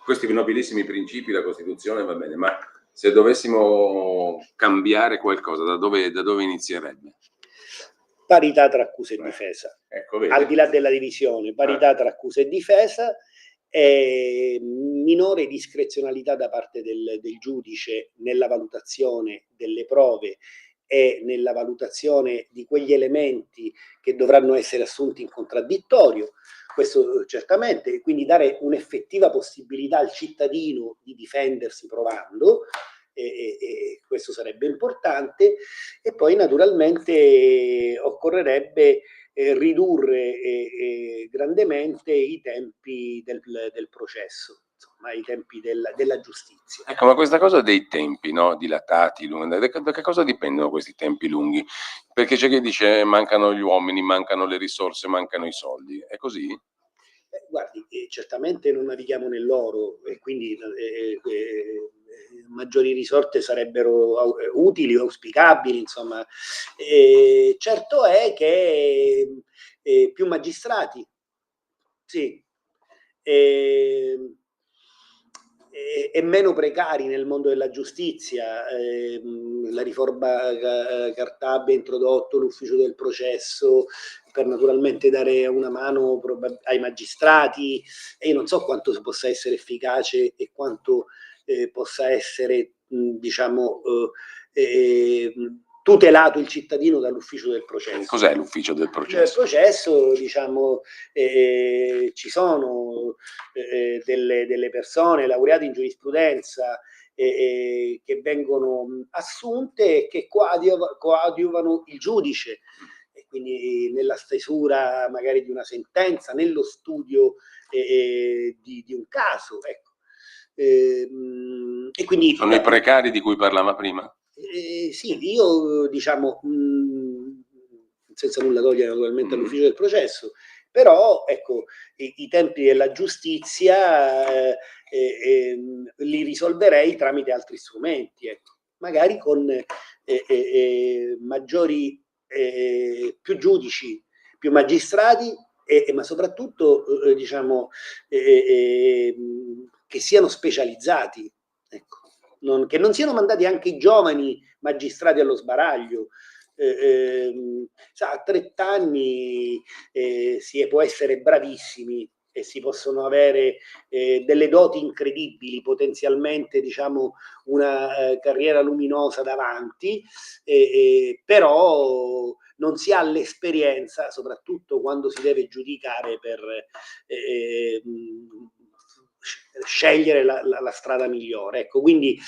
Questi nobilissimi principi, la Costituzione, va bene, ma se dovessimo cambiare qualcosa, da dove inizierebbe? Parità tra accusa e difesa. Ecco, vedi. Al di là della divisione, parità tra accusa e difesa, e minore discrezionalità da parte del giudice nella valutazione delle prove e nella valutazione di quegli elementi che dovranno essere assunti in contraddittorio. Questo certamente, quindi dare un'effettiva possibilità al cittadino di difendersi provando, e questo sarebbe importante. E poi naturalmente occorrerebbe ridurre grandemente i tempi del processo, insomma, i tempi della giustizia. Ecco, ma questa cosa dei tempi, no, dilatati, da che cosa dipendono questi tempi lunghi? Perché c'è chi dice mancano gli uomini, mancano le risorse, mancano i soldi. È così? Guardi, certamente non navighiamo nell'oro e quindi maggiori risorse sarebbero utili, auspicabili, insomma. Certo è che più magistrati, sì, e meno precari nel mondo della giustizia. La riforma Cartabia ha introdotto l'ufficio del processo per naturalmente dare una mano ai magistrati, e io non so quanto possa essere efficace e quanto possa essere diciamo tutelato il cittadino dall'ufficio del processo. Cos'è l'ufficio del processo? Nel processo, diciamo, ci sono delle persone laureate in giurisprudenza che vengono assunte e che coadiuvano il giudice, e quindi nella stesura magari di una sentenza, nello studio di un caso, ecco. E quindi sono i precari di cui parlava prima? Sì, io diciamo, senza nulla togliere naturalmente all'ufficio del processo, però ecco, i tempi della giustizia li risolverei tramite altri strumenti, ecco. Magari con maggiori, più giudici, più magistrati, ma soprattutto diciamo che siano specializzati, ecco. Che non siano mandati anche i giovani magistrati allo sbaraglio. A 30 anni si può essere bravissimi e si possono avere delle doti incredibili, potenzialmente diciamo una carriera luminosa davanti, però non si ha l'esperienza, soprattutto quando si deve giudicare per scegliere la strada migliore, ecco, quindi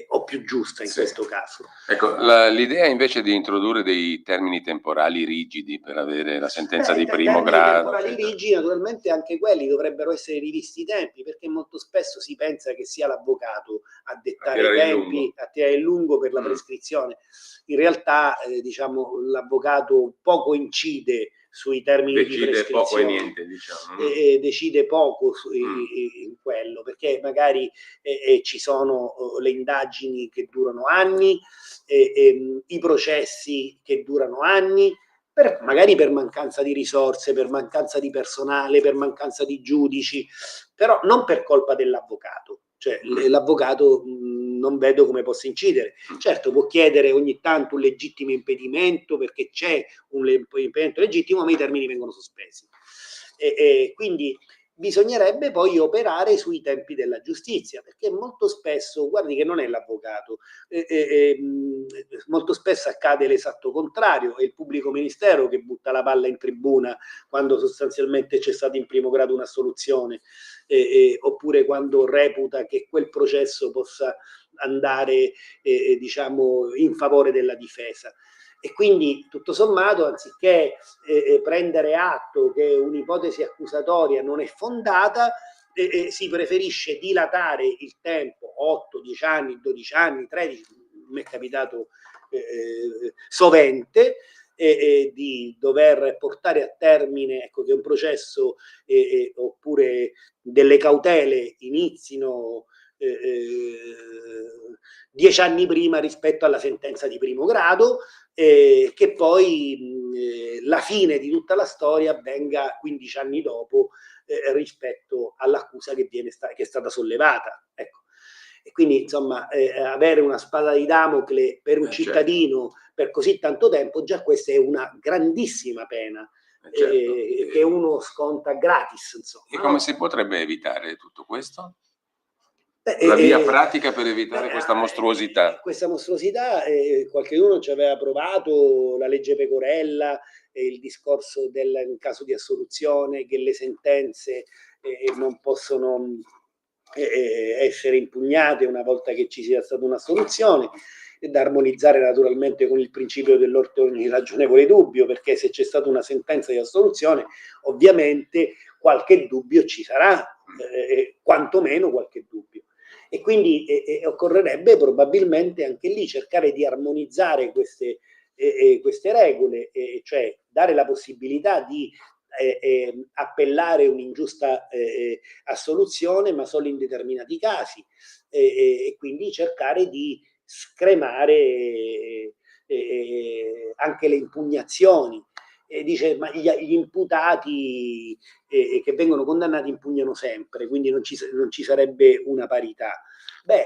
o più giusta in questo caso. Ecco, l'idea invece di introdurre dei termini temporali rigidi per avere la sentenza di primo grado. I temporali rigidi, naturalmente anche quelli dovrebbero essere rivisti i tempi, perché molto spesso si pensa che sia l'avvocato a dettare i tempi, a tirare il lungo per la prescrizione. In realtà diciamo l'avvocato poco incide sui termini di prescrizione, poco e niente, diciamo, no? Decide poco in quello, perché magari ci sono le indagini che durano anni, i processi che durano anni, magari per mancanza di risorse, per mancanza di personale, per mancanza di giudici, però non per colpa dell'avvocato. Cioè l'avvocato non vedo come possa incidere. Certo, può chiedere ogni tanto un legittimo impedimento perché c'è un impedimento legittimo, ma i termini vengono sospesi. Quindi bisognerebbe poi operare sui tempi della giustizia, perché molto spesso, guardi che non è l'avvocato, molto spesso accade l'esatto contrario, è il pubblico ministero che butta la palla in tribuna quando sostanzialmente c'è stata in primo grado un'assoluzione, oppure quando reputa che quel processo possa andare diciamo in favore della difesa. E quindi tutto sommato, anziché prendere atto che un'ipotesi accusatoria non è fondata, si preferisce dilatare il tempo 8, 10 anni, 12 anni, 13, mi è capitato sovente, di dover portare a termine, ecco, che un processo oppure delle cautele inizino 10 anni prima rispetto alla sentenza di primo grado, che poi la fine di tutta la storia avvenga 15 anni dopo rispetto all'accusa che è stata sollevata. Ecco. E quindi insomma avere una spada di Damocle per un cittadino per così tanto tempo, già questa è una grandissima pena che uno sconta gratis. Insomma, e come si potrebbe evitare tutto questo? La via pratica per evitare questa mostruosità? Questa mostruosità, qualcuno ci aveva provato, la legge Pecorella, il discorso in caso di assoluzione, che le sentenze non possono essere impugnate una volta che ci sia stata un'assoluzione, da armonizzare naturalmente con il principio dell'orto ogni ragionevole dubbio, perché se c'è stata una sentenza di assoluzione ovviamente qualche dubbio ci sarà, quantomeno qualche dubbio. E quindi occorrerebbe probabilmente anche lì cercare di armonizzare queste regole, cioè dare la possibilità di appellare un'ingiusta assoluzione, ma solo in determinati casi, e quindi cercare di scremare anche le impugnazioni. Dice, ma gli imputati che vengono condannati impugnano sempre, quindi non ci sarebbe una parità. Beh,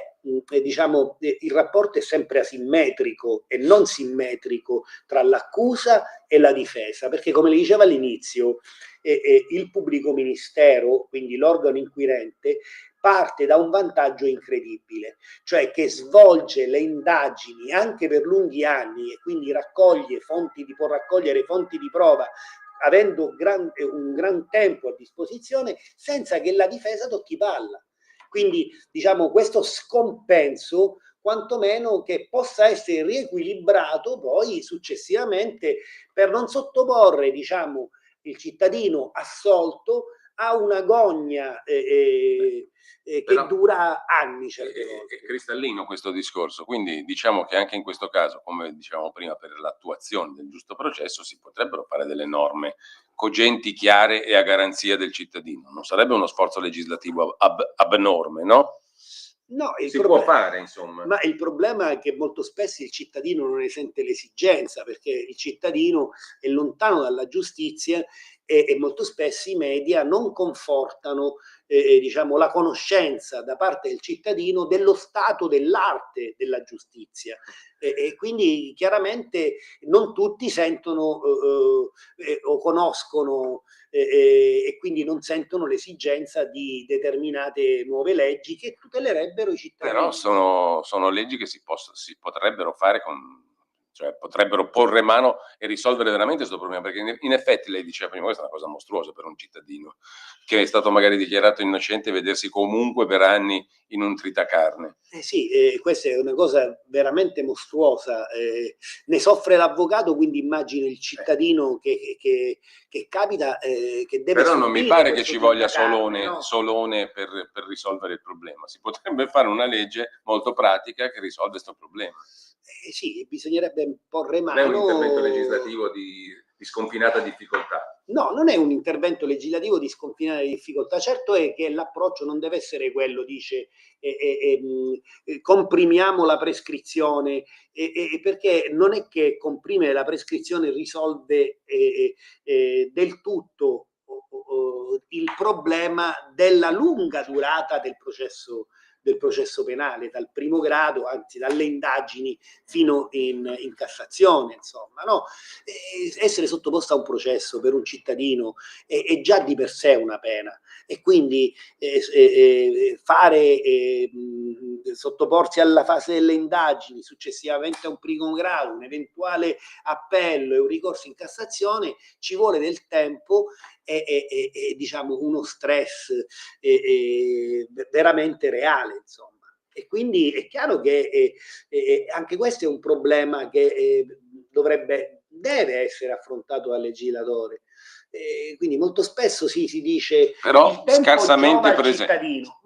diciamo, il rapporto è sempre asimmetrico e non simmetrico tra l'accusa e la difesa, perché come le dicevo all'inizio, il pubblico ministero, quindi l'organo inquirente, parte da un vantaggio incredibile, cioè che svolge le indagini anche per lunghi anni e quindi può raccogliere fonti di prova avendo un gran tempo a disposizione senza che la difesa tocchi palla. Quindi diciamo questo scompenso quantomeno che possa essere riequilibrato poi successivamente per non sottoporre diciamo il cittadino assolto a un'agonia che dura anni certe volte. È cristallino questo discorso, quindi diciamo che anche in questo caso, come dicevamo prima, per l'attuazione del giusto processo si potrebbero fare delle norme cogenti, chiare e a garanzia del cittadino. Non sarebbe uno sforzo legislativo abnorme, no? No, può fare, insomma. Ma il problema è che molto spesso il cittadino non ne sente l'esigenza, perché il cittadino è lontano dalla giustizia e molto spesso i media non confortano diciamo, la conoscenza da parte del cittadino dello stato dell'arte della giustizia. E quindi chiaramente non tutti sentono o conoscono e quindi non sentono l'esigenza di determinate nuove leggi che tutelerebbero i cittadini. Però sono leggi che si potrebbero fare cioè potrebbero porre mano e risolvere veramente questo problema, perché in effetti lei diceva prima, questa è una cosa mostruosa per un cittadino che è stato magari dichiarato innocente e vedersi comunque per anni in un tritacarne. Sì, questa è una cosa veramente mostruosa, ne soffre l'avvocato, quindi immagino il cittadino che capita, che deve però non mi pare che ci voglia no? Solone per risolvere il problema, si potrebbe fare una legge molto pratica che risolve questo problema. Sì, bisognerebbe porre mano. Non è un intervento legislativo di sconfinata difficoltà. No, non è un intervento legislativo di sconfinata difficoltà. Certo è che l'approccio non deve essere quello, dice comprimiamo la prescrizione, perché non è che comprimere la prescrizione risolve del tutto il problema della lunga durata del processo del processo penale, dal primo grado, anzi dalle indagini fino in Cassazione, insomma, no? Essere sottoposto a un processo per un cittadino è già di per sé una pena, e quindi sottoporsi alla fase delle indagini, successivamente a un primo grado, un eventuale appello e un ricorso in Cassazione, ci vuole del tempo e diciamo uno stress veramente reale, insomma. E quindi è chiaro che anche questo è un problema che deve essere affrontato dal legislatore. Quindi molto spesso si dice però scarsamente presente. Cittadino.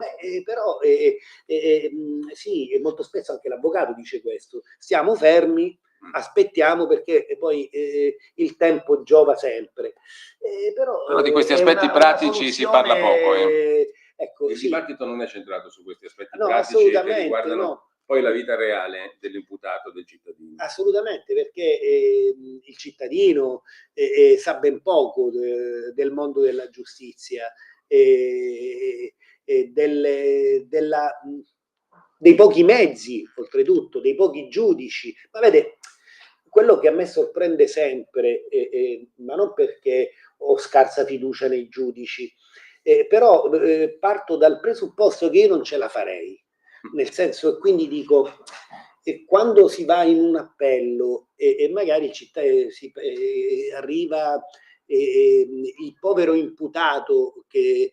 Sì, e molto spesso anche l'avvocato dice questo: stiamo fermi, aspettiamo, perché poi il tempo giova sempre. Però di questi aspetti pratici si parla poco. Ecco, il dibattito non è centrato su questi aspetti no, pratici che riguardano poi la vita reale dell'imputato, del cittadino. Assolutamente, perché il cittadino sa ben poco del mondo della giustizia, dei pochi mezzi, oltretutto, dei pochi giudici. Ma vede, quello che a me sorprende sempre, ma non perché ho scarsa fiducia nei giudici, però parto dal presupposto che io non ce la farei, nel senso, e quindi dico, quando si va in un appello e magari arriva il povero imputato che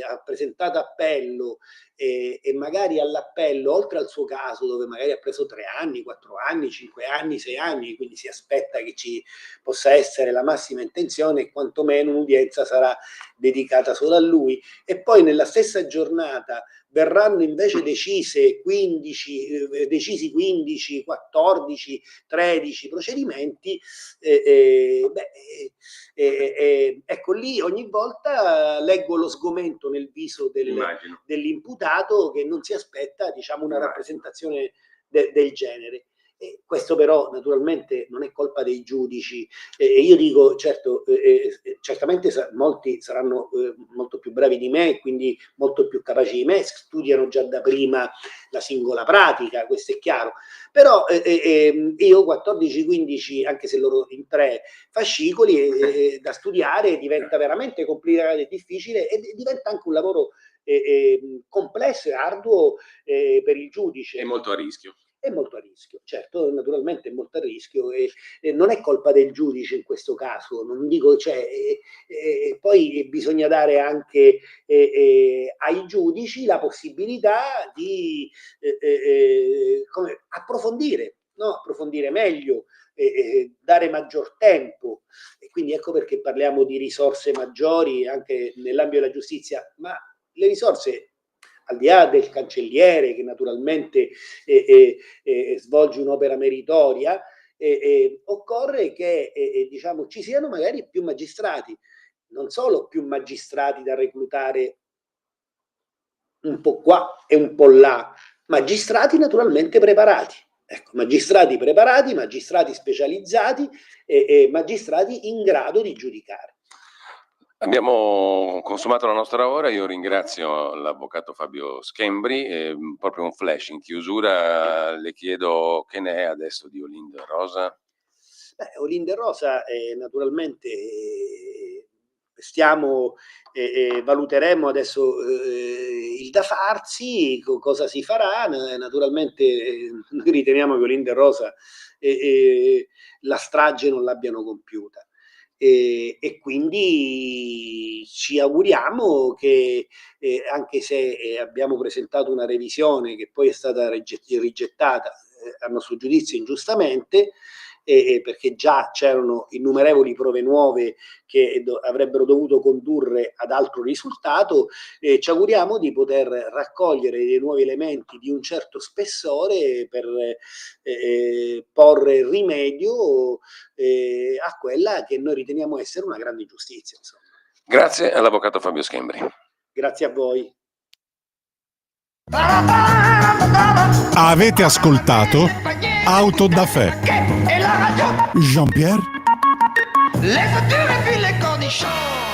ha presentato appello e magari all'appello, oltre al suo caso dove magari ha preso 3 anni, 4 anni, 5 anni, 6 anni, quindi si aspetta che ci possa essere la massima intenzione e quantomeno un'udienza sarà dedicata solo a lui, e poi nella stessa giornata verranno invece decisi 15, 14, 13 procedimenti, ecco, lì ogni volta leggo lo sgomento nel viso dell'imputato, che non si aspetta, diciamo, una rappresentazione del genere. Questo però naturalmente non è colpa dei giudici, io dico, certo, certamente molti saranno molto più bravi di me, quindi molto più capaci di me, studiano già da prima la singola pratica, questo è chiaro, però io 14-15, anche se loro in 3 fascicoli da studiare, diventa veramente complicato e difficile, e diventa anche un lavoro complesso e arduo per il giudice. È molto a rischio. È molto a rischio, certo, naturalmente è molto a rischio, e non è colpa del giudice in questo caso, non dico, poi bisogna dare anche ai giudici la possibilità di approfondire meglio, dare maggior tempo, e quindi ecco perché parliamo di risorse maggiori anche nell'ambito della giustizia, ma le risorse, al di là del cancelliere che naturalmente svolge un'opera meritoria, occorre che diciamo, ci siano magari più magistrati, non solo più magistrati da reclutare un po' qua e un po' là, magistrati naturalmente preparati. Ecco, magistrati preparati, magistrati specializzati e magistrati in grado di giudicare. Abbiamo consumato la nostra ora, io ringrazio l'avvocato Fabio Schembri, proprio un flash in chiusura, le chiedo che ne è adesso di Olindo e Rosa? Olindo e Rosa naturalmente valuteremo adesso il da farsi, cosa si farà, naturalmente noi riteniamo che Olindo e Rosa la strage non l'abbiano compiuta. E quindi ci auguriamo che anche se abbiamo presentato una revisione che poi è stata rigettata a nostro giudizio ingiustamente, perché già c'erano innumerevoli prove nuove che avrebbero dovuto condurre ad altro risultato, ci auguriamo di poter raccogliere dei nuovi elementi di un certo spessore per porre rimedio a quella che noi riteniamo essere una grande ingiustizia, insomma. Grazie all'avvocato Fabio Schembri. Grazie a voi. Avete ascoltato Auto da Fè. Jean-Pierre? Laisse-tu les filles les cornichons.